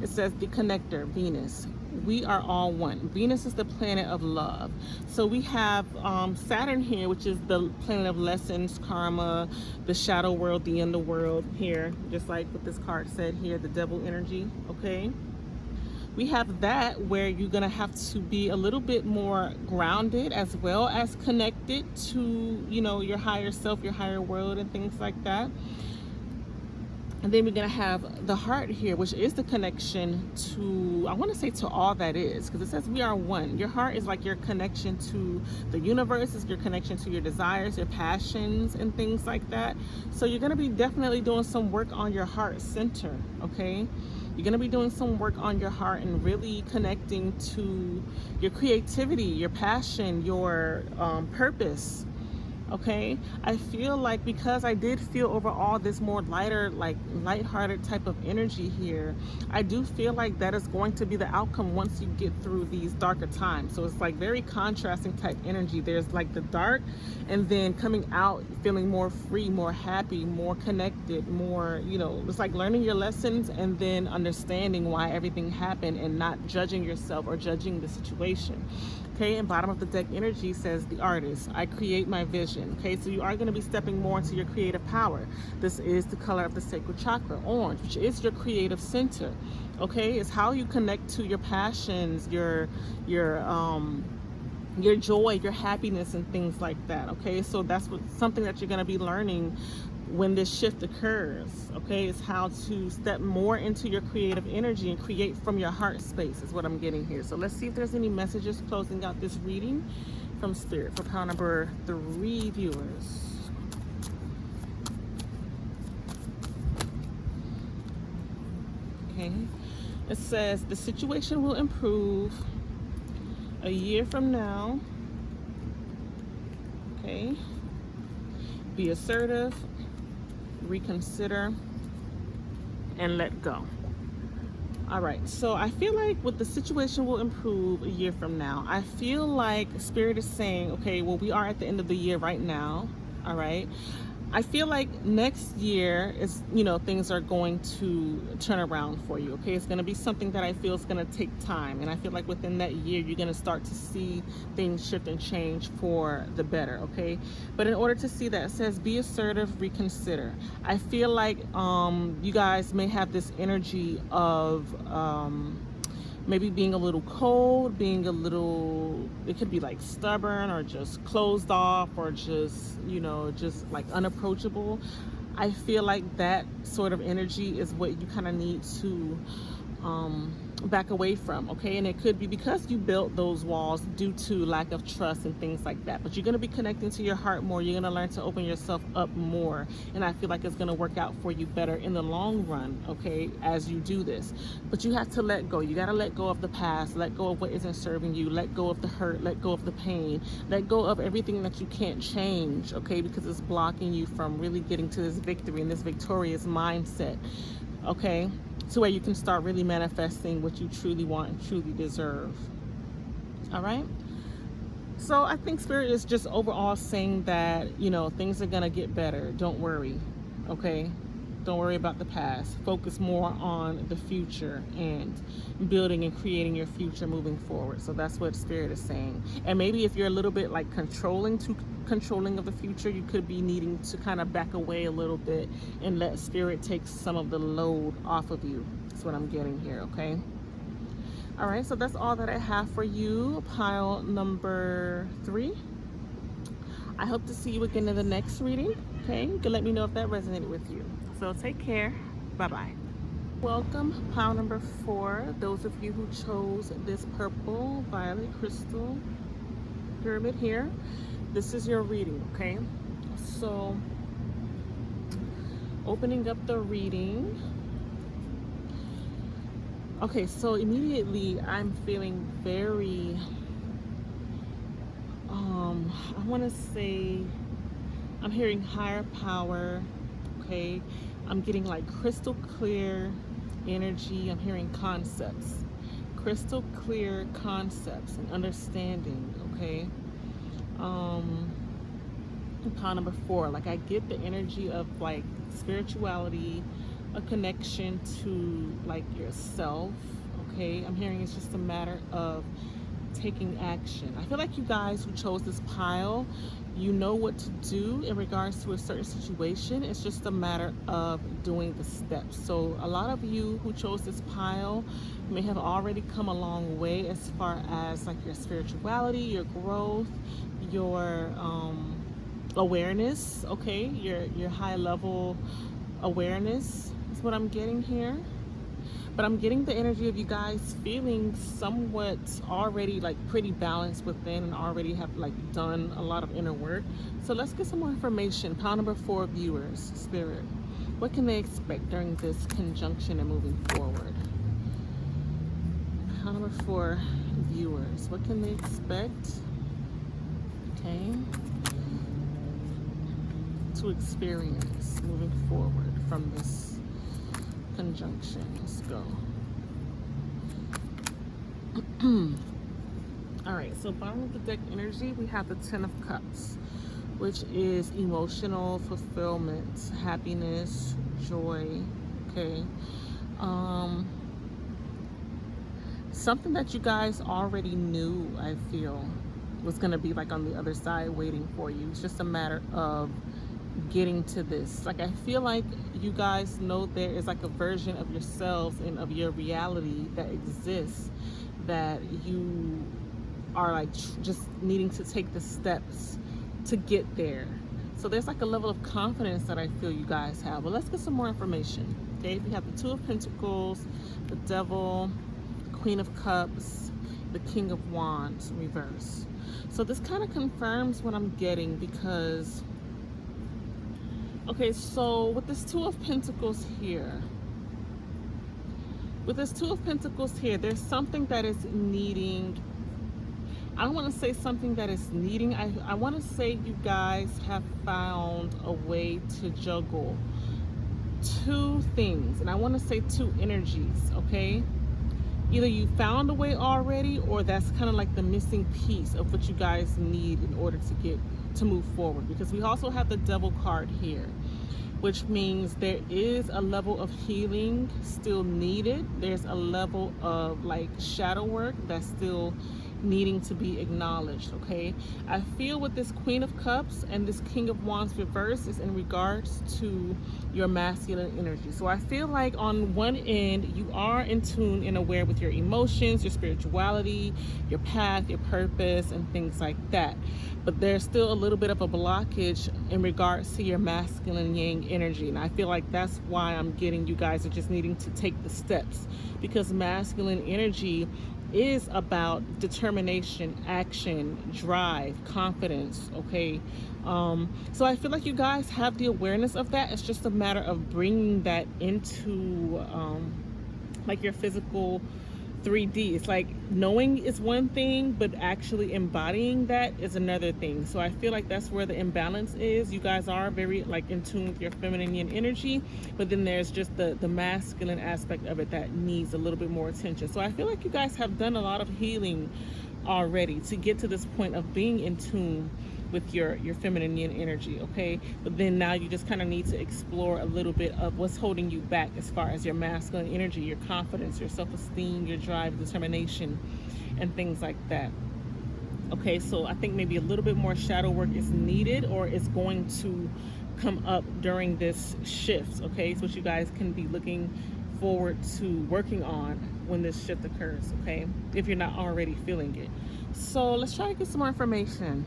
it says the Connector, Venus. We are all one. Venus is the planet of love. So we have Saturn here, which is the planet of lessons, karma, the shadow world, the underworld here, just like what this card said here, the devil energy. Okay, we have that where you're gonna have to be a little bit more grounded, as well as connected to, your higher self, your higher world, and things like that. And then we're going to have the heart here, which is the connection to, I want to say, to all that is, because it says we are one. Your heart is like your connection to the universe, is your connection to your desires, your passions, and things like that. So you're going to be definitely doing some work on your heart center, okay? You're going to be doing some work on your heart and really connecting to your creativity, your passion, your purpose. Okay, I feel like, because I did feel overall this more lighter, like lighthearted type of energy here, I do feel like that is going to be the outcome once you get through these darker times. So it's like very contrasting type energy. There's like the dark, and then coming out feeling more free, more happy, more connected, more, it's like learning your lessons and then understanding why everything happened, and not judging yourself or judging the situation. Okay, and bottom of the deck energy says the Artist. I create my vision. Okay, so you are going to be stepping more into your creative power. This is the color of the sacral chakra, orange, which is your creative center. Okay, it's how you connect to your passions, your joy, your happiness, and things like that. Okay, so that's something that you're going to be learning when this shift occurs. Okay, is how to step more into your creative energy and create from your heart space, is what I'm getting here. So let's see if there's any messages closing out this reading from Spirit for pile number 3 viewers. Okay, it says the situation will improve a year from now. Okay, be assertive, reconsider, and let go. All right, so I feel like with the situation will improve a year from now, I feel like Spirit is saying, okay, well, we are at the end of the year right now. All right, I feel like next year is, things are going to turn around for you. Okay, it's going to be something that I feel is going to take time, and I feel like within that year you're going to start to see things shift and change for the better. Okay, but in order to see that, it says be assertive, reconsider. I feel like you guys may have this energy of maybe being a little cold, being a little, it could be like stubborn or just closed off or just, you know, just like unapproachable. I feel like that sort of energy is what you kind of need to back away from, okay? And it could be because you built those walls due to lack of trust and things like that. But you're going to be connecting to your heart more. You're going to learn to open yourself up more. And I feel like it's going to work out for you better in the long run, okay, as you do this. But you have to let go. You got to let go of the past. Let go of what isn't serving you. Let go of the hurt. Let go of the pain. Let go of everything that you can't change, okay, because it's blocking you from really getting to this victory and this victorious mindset, okay? To where you can start really manifesting what you truly want and truly deserve. All right? So I think Spirit is just overall saying that, you know, things are going to get better. Don't worry. Okay? Don't worry about the past. Focus more on the future and building and creating your future moving forward. So that's what Spirit is saying. And maybe if you're a little bit like controlling of the future, you could be needing to kind of back away a little bit and let Spirit take some of the load off of you. That's what I'm getting here, okay? All right, so that's all that I have for you, pile number 3. I hope to see you again in the next reading, okay? You can let me know if that resonated with you. So take care. Bye-bye. Welcome, pile number 4. Those of you who chose this purple violet crystal pyramid here, this is your reading, okay? So opening up the reading. Okay, so immediately I'm feeling very I want to say I'm hearing higher power, okay? I'm getting like crystal clear energy. I'm hearing concepts, crystal clear concepts and understanding, okay? Pile number 4, like I get the energy of like spirituality, a connection to like yourself, okay? I'm hearing it's just a matter of taking action. I feel like you guys who chose this pile, you know what to do in regards to a certain situation. It's just a matter of doing the steps. So a lot of you who chose this pile may have already come a long way as far as like your spirituality, your growth, your awareness, okay? Your high level awareness is what I'm getting here. But I'm getting the energy of you guys feeling somewhat already like pretty balanced within and already have like done a lot of inner work. So let's get some more information. Pile number 4, viewers, Spirit. What can they expect during this conjunction and moving forward? Pile number 4, viewers. What can they expect? Okay. To experience moving forward from this conjunction. Let's go. All right, so bottom of the deck energy, we have the 10 of Cups, which is emotional fulfillment, happiness, joy, okay? Something that you guys already knew, I feel, was going to be like on the other side waiting for you. It's just a matter of getting to this. Like I feel like you guys know there is like a version of yourselves and of your reality that exists that you are like just needing to take the steps to get there. So there's like a level of confidence that I feel you guys have. But let's get some more information. Okay, we have the 2 of Pentacles, the Devil, Queen of Cups, the King of Wands reverse. So this kind of confirms what I'm getting because okay, so with this 2 of Pentacles here, there's something that is needing, I don't want to say something that is needing, I want to say you guys have found a way to juggle 2 things, and I want to say 2 energies, okay? Either you found a way already, or that's kind of like the missing piece of what you guys need in order to move forward, because we also have the Devil card here, which means there is a level of healing still needed. There's a level of like shadow work that still needing to be acknowledged, okay? I feel with this Queen of Cups and this King of Wands reverse is in regards to your masculine energy. So I feel like on one end, you are in tune and aware with your emotions, your spirituality, your path, your purpose, and things like that. But there's still a little bit of a blockage in regards to your masculine yang energy. And I feel like that's why I'm getting you guys are just needing to take the steps, because masculine energy is about determination, action, drive, confidence, okay? So I feel like you guys have the awareness of that. It's just a matter of bringing that into like your physical 3D. It's like knowing is one thing, but actually embodying that is another thing. So I feel like that's where the imbalance is. You guys are very like in tune with your feminine energy, but then there's just the masculine aspect of it that needs a little bit more attention. So I feel like you guys have done a lot of healing already to get to this point of being in tune with your feminine yin energy, okay? But then now you just kind of need to explore a little bit of what's holding you back as far as your masculine energy, your confidence, your self-esteem, your drive, determination, and things like that. Okay, so I think maybe a little bit more shadow work is needed, or it's going to come up during this shift, okay? So what you guys can be looking forward to working on when this shift occurs, okay? If you're not already feeling it. So let's try to get some more information.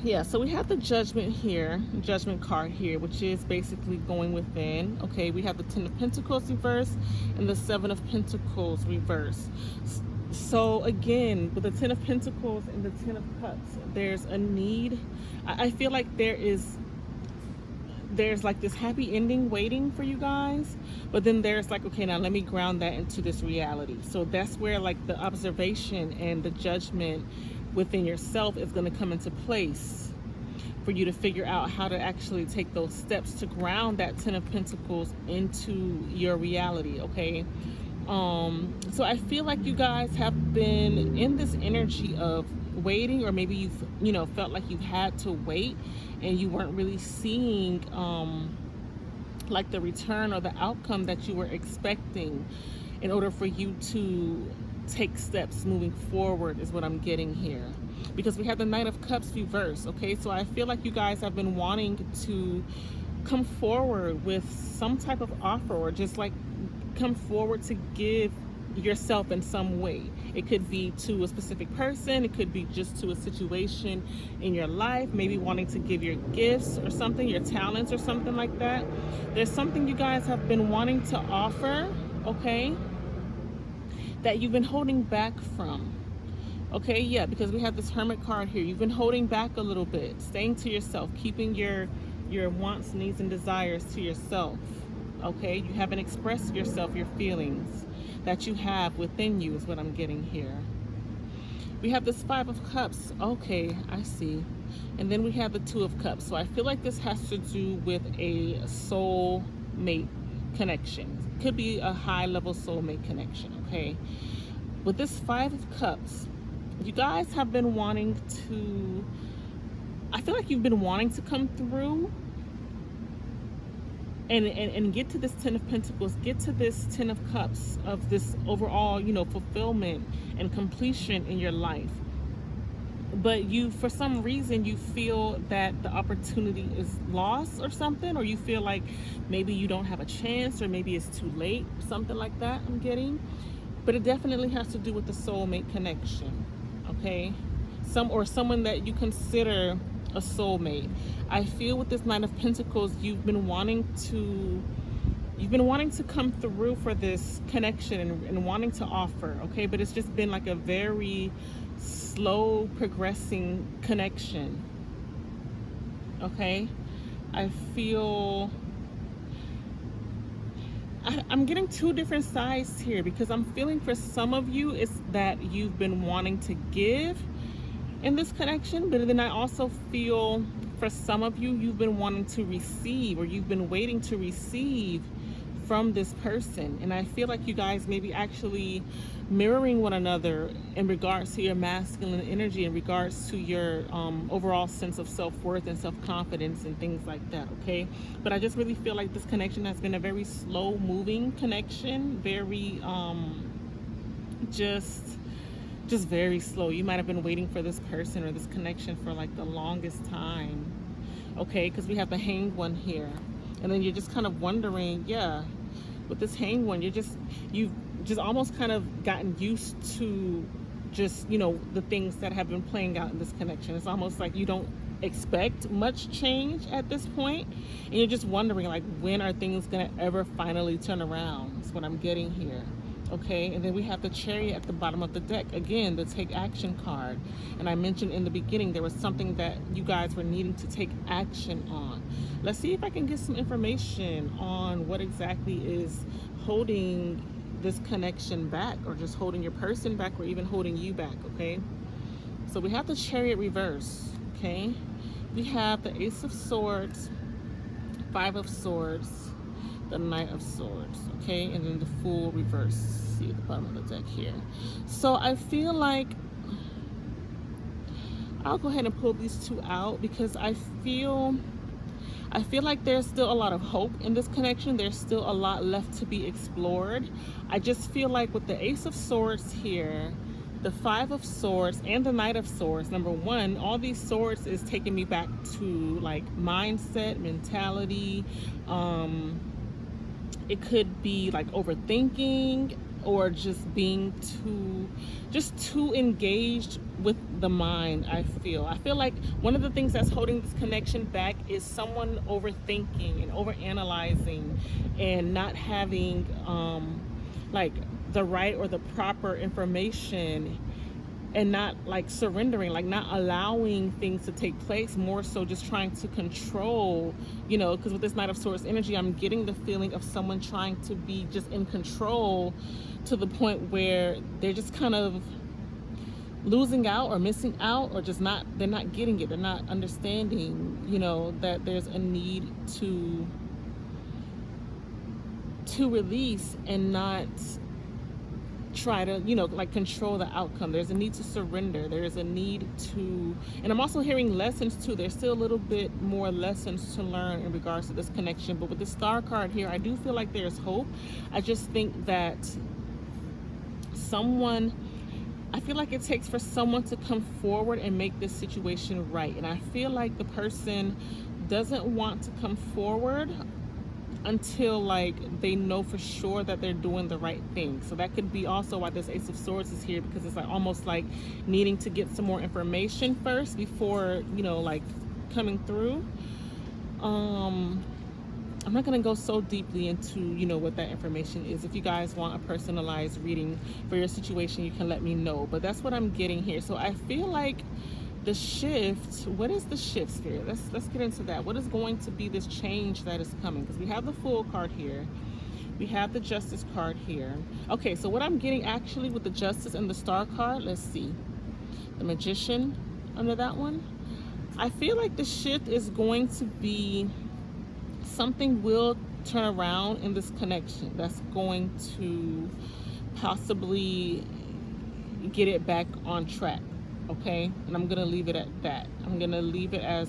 Yeah, so we have the Judgment here, Judgment card here, which is basically going within. Okay, we have the Ten of Pentacles reverse and the Seven of Pentacles reverse. So again, with the Ten of Pentacles and the Ten of Cups, there's a need. I feel like there's like this happy ending waiting for you guys, but then there's like, okay, now let me ground that into this reality. So that's where like the observation and the judgment within yourself is going to come into place for you to figure out how to actually take those steps to ground that Ten of Pentacles into your reality, okay? So I feel like you guys have been in this energy of waiting, or maybe you've felt like you had to wait and you weren't really seeing like the return or the outcome that you were expecting in order for you to take steps moving forward, is what I'm getting here. Because we have the Knight of Cups reverse, okay? So I feel like you guys have been wanting to come forward with some type of offer, or just like come forward to give yourself in some way. It could be to a specific person, it could be just to a situation in your life, maybe wanting to give your gifts or something, your talents or something like that. There's something you guys have been wanting to offer, okay, that you've been holding back from. Okay, yeah, because we have this Hermit card here. You've been holding back a little bit, staying to yourself, keeping your wants, needs, and desires to yourself. Okay, you haven't expressed yourself, your feelings that you have within you, is what I'm getting here. We have this Five of Cups. Okay, I see. And then we have the Two of Cups. So I feel like this has to do with a soul mate connection. Could be a high level soulmate connection, okay? With this Five of Cups, you guys have been wanting to, I feel like you've been wanting to come through and get to this Ten of Pentacles, get to this Ten of Cups, of this overall, fulfillment and completion in your life. But you, for some reason, you feel that the opportunity is lost or something, or you feel like maybe you don't have a chance, or maybe it's too late, something like that I'm getting. But it definitely has to do with the soulmate connection, okay? Someone that you consider a soulmate. I feel with this Nine of Pentacles, you've been wanting to come through for this connection and wanting to offer, okay? But it's just been like a very slow progressing connection, okay? I feel I'm getting two different sides here, because I'm feeling for some of you it's that you've been wanting to give in this connection, but then I also feel for some of you, you've been wanting to receive, or you've been waiting to receive from this person. And I feel like you guys may be actually mirroring one another in regards to your masculine energy, in regards to your overall sense of self-worth and self-confidence and things like that, okay? But I just really feel like this connection has been a very slow moving connection, very just very slow. You might have been waiting for this person or this connection for like the longest time. Okay, because we have the Hanged One here, and then you're just kind of wondering, yeah, with this Hanged One, you've just almost kind of gotten used to just, you know, the things that have been playing out in this connection. It's almost like you don't expect much change at this point, and you're just wondering, like, when are things gonna ever finally turn around? That's what I'm getting here. Okay, and then we have the Chariot at the bottom of the deck, again, the take action card. And I mentioned in the beginning there was something that you guys were needing to take action on. Let's see if I can get some information on what exactly is holding this connection back, or just holding your person back, or even holding you back. Okay, so we have the Chariot reverse. Okay, we have the Ace of Swords, Five of Swords, the Knight of Swords. Okay, and then the Fool reverse. See at the bottom of the deck here. So I feel like I'll go ahead and pull these two out, because I feel like there's still a lot of hope in this connection. There's still a lot left to be explored. I just feel like with the Ace of Swords here, the Five of Swords, and the Knight of Swords, number one, all these swords is taking me back to like mindset, mentality. It could be like overthinking, or just being too engaged with the mind. I feel like one of the things that's holding this connection back is someone overthinking and overanalyzing, and not having like the right or the proper information, and not like surrendering, like not allowing things to take place, more so just trying to control, you know, because with this Knight of Swords energy, I'm getting the feeling of someone trying to be just in control to the point where they're just kind of losing out or missing out, or just they're not getting it. They're not understanding, you know, that there's a need to release and not try to, you know, like control the outcome. There's a need to surrender. There's a need to, and I'm also hearing lessons too. There's still a little bit more lessons to learn in regards to this connection. But with the Star card here, I do feel like there's hope. I just think that I feel like it takes for someone to come forward and make this situation right. And I feel like the person doesn't want to come forward until like they know for sure that they're doing the right thing. So that could be also why this Ace of Swords is here, because it's like almost like needing to get some more information first before, you know, like coming through. I'm not going to go so deeply into, you know, what that information is. If you guys want a personalized reading for your situation, you can let me know. But that's what I'm getting here. So I feel like the shift, what is the shift, Spirit? Let's get into that. What is going to be this change that is coming? Because we have the Fool card here. We have the Justice card here. Okay, so what I'm getting actually with the Justice and the Star card, let's see. The Magician under that one. I feel like the shift is going to be something will turn around in this connection that's going to possibly get it back on track. Okay, and I'm gonna leave it at that. I'm gonna leave it at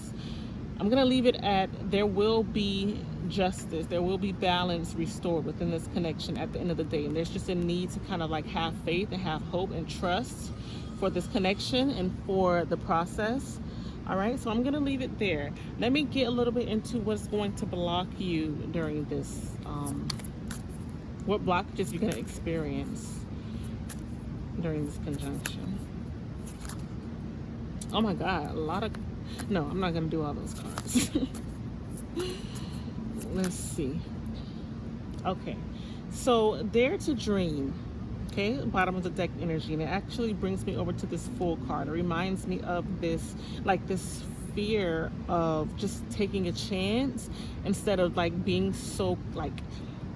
there will be justice, there will be balance restored within this connection at the end of the day. And there's just a need to kind of like have faith and have hope and trust for this connection and for the process. All right, so I'm gonna leave it there. Let me get a little bit into what's going to block you during this, what blockages you're gonna experience during this conjunction. Oh my God, no, I'm not gonna do all those cards. Let's see. Okay, so Dare to Dream. Okay, bottom of the deck energy, and it actually brings me over to this Fool card. It reminds me of this, like this fear of just taking a chance instead of like being so like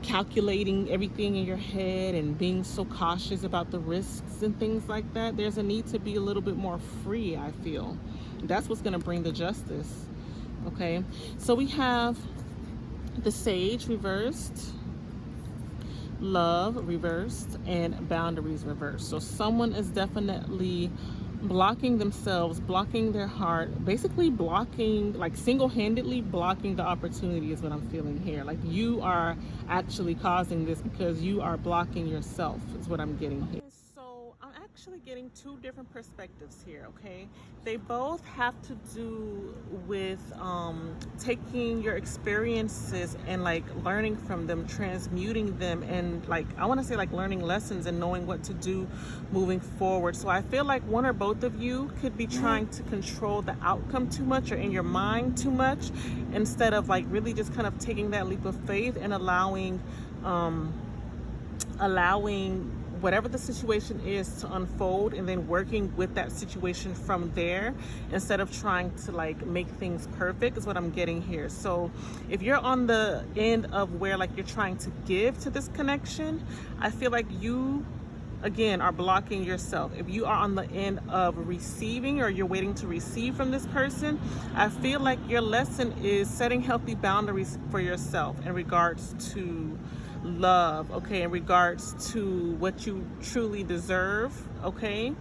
calculating everything in your head and being so cautious about the risks and things like that. There's a need to be a little bit more free, I feel. That's what's going to bring the justice. Okay, so we have the Sage reversed, Love reversed, and Boundaries reversed. So someone is definitely blocking themselves, blocking their heart, basically blocking, like single-handedly blocking the opportunity is what I'm feeling here. Like you are actually causing this because you are blocking yourself is what I'm getting here. So actually getting two different perspectives here, okay? They both have to do with taking your experiences and like learning from them, transmuting them, and like, I want to say like learning lessons and knowing what to do moving forward. So I feel like one or both of you could be trying to control the outcome too much or in your mind too much, instead of like really just kind of taking that leap of faith and allowing whatever the situation is to unfold, and then working with that situation from there, instead of trying to like make things perfect, is what I'm getting here. So if you're on the end of where like you're trying to give to this connection, I feel like you again are blocking yourself. If you are on the end of receiving, or you're waiting to receive from this person, I feel like your lesson is setting healthy boundaries for yourself in regards to love, okay, in regards to what you truly deserve, okay.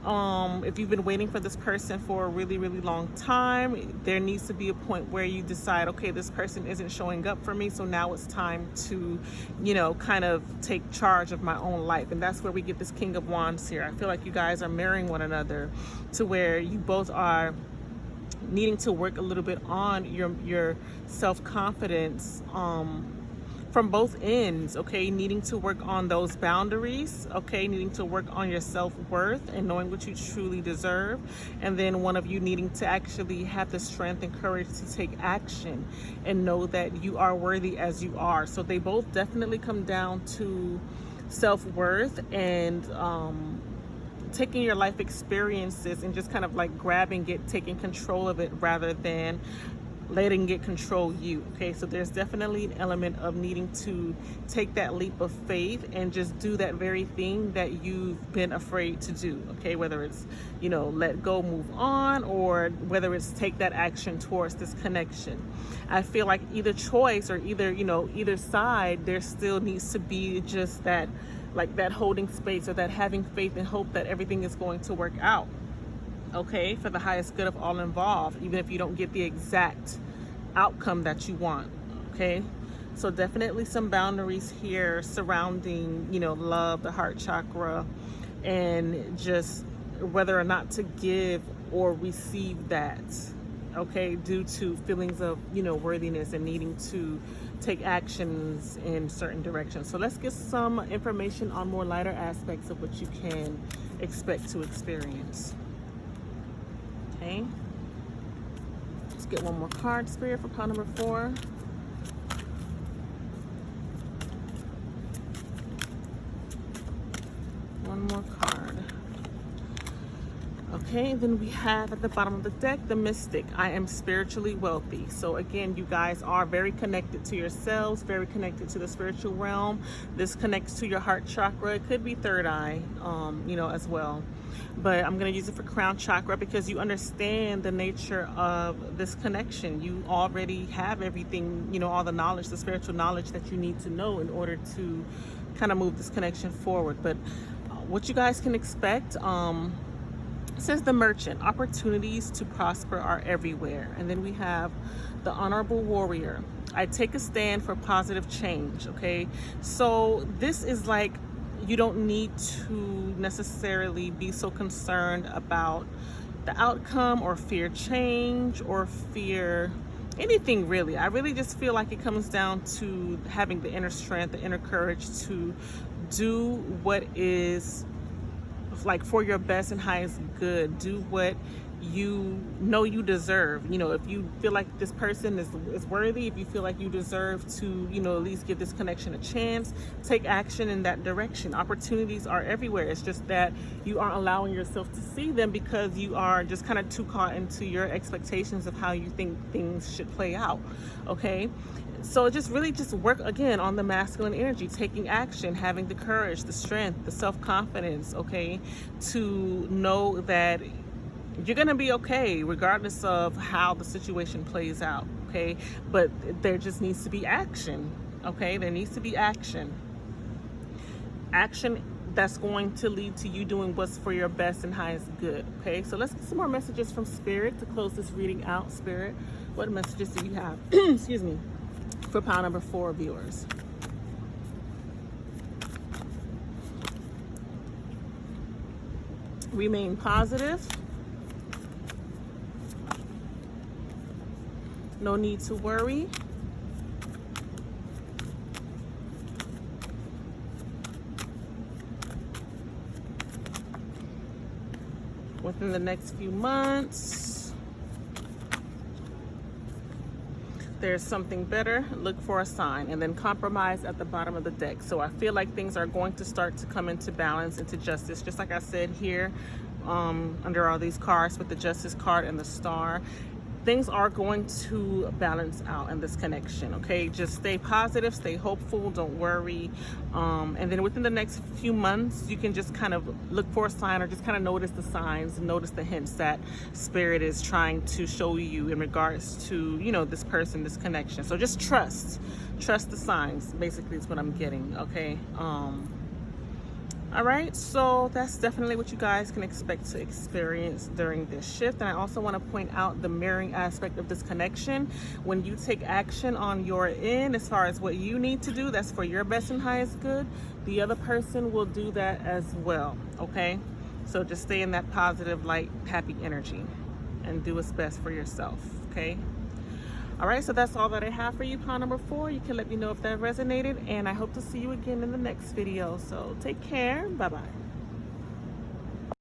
If you've been waiting for this person for a really, really long time, there needs to be a point where you decide, okay, this person isn't showing up for me, so now it's time to, you know, kind of take charge of my own life. And that's where we get this King of Wands here. I feel like you guys are mirroring one another, to where you both are needing to work a little bit on your self-confidence, from both ends, okay, needing to work on those boundaries, okay, needing to work on your self-worth and knowing what you truly deserve, and then one of you needing to actually have the strength and courage to take action and know that you are worthy as you are. So they both definitely come down to self-worth and taking your life experiences and just kind of like grabbing it, taking control of it, rather than letting it control you, okay? So there's definitely an element of needing to take that leap of faith and just do that very thing that you've been afraid to do, okay? Whether it's, you know, let go, move on, or whether it's take that action towards this connection. I feel like either choice, or either, you know, either side, there still needs to be just that, like that holding space, or that having faith and hope that everything is going to work out, okay, for the highest good of all involved, even if you don't get the exact outcome that you want, okay? So definitely some boundaries here surrounding, you know, love, the heart chakra, and just whether or not to give or receive that, okay, due to feelings of, you know, worthiness and needing to take actions in certain directions. So let's get some information on more lighter aspects of what you can expect to experience. Okay, let's get one more card, Spirit, for pile number 4. One more card. Okay, then we have at the bottom of the deck, the Mystic. I am spiritually wealthy. So again, you guys are very connected to yourselves, very connected to the spiritual realm. This connects to your heart chakra. It could be third eye, you know, as well. But I'm going to use it for crown chakra because you understand the nature of this connection. You already have everything, you know, all the knowledge, the spiritual knowledge that you need to know in order to kind of move this connection forward. But what you guys can expect, says the Merchant, opportunities to prosper are everywhere. And then we have the Honorable Warrior. I take a stand for positive change, okay? So this is like, you don't need to necessarily be so concerned about the outcome or fear change or fear anything really. I really just feel like it comes down to having the inner strength, the inner courage to do what is like for your best and highest good. Do what you know you deserve. You know, if you feel like this person is worthy, if you feel like you deserve to, you know, at least give this connection a chance, take action in that direction. Opportunities are everywhere. It's just that you aren't allowing yourself to see them because you are just kind of too caught into your expectations of how you think things should play out, okay? So just really just work again on the masculine energy, taking action, having the courage, the strength, the self-confidence, okay, to know that you're gonna be okay regardless of how the situation plays out, okay? But there just needs to be action, okay? There needs to be action that's going to lead to you doing what's for your best and highest good, okay? So let's get some more messages from Spirit to close this reading out. Spirit, what messages do you have excuse me, for pile number 4 viewers? Remain positive. No need to worry. Within the next few months, there's something better. Look for a sign. And then compromise at the bottom of the deck. So I feel like things are going to start to come into balance, into justice. Just like I said here, under all these cards with the Justice card and the Star. Things are going to balance out in this connection, okay? Just stay positive, stay hopeful, don't worry. And then within the next few months, you can just kind of look for a sign, or just kind of notice the signs, notice the hints that Spirit is trying to show you in regards to, you know, this person, this connection. So just trust the signs, basically is what I'm getting, okay? All right, so that's definitely what you guys can expect to experience during this shift. And I also want to point out the mirroring aspect of this connection. When you take action on your end, as far as what you need to do, that's for your best and highest good, the other person will do that as well, okay? So just stay in that positive, light, happy energy and do what's best for yourself, okay? All right, so that's all that I have for you, pile number 4. You can let me know if that resonated, and I hope to see you again in the next video. So take care. Bye-bye.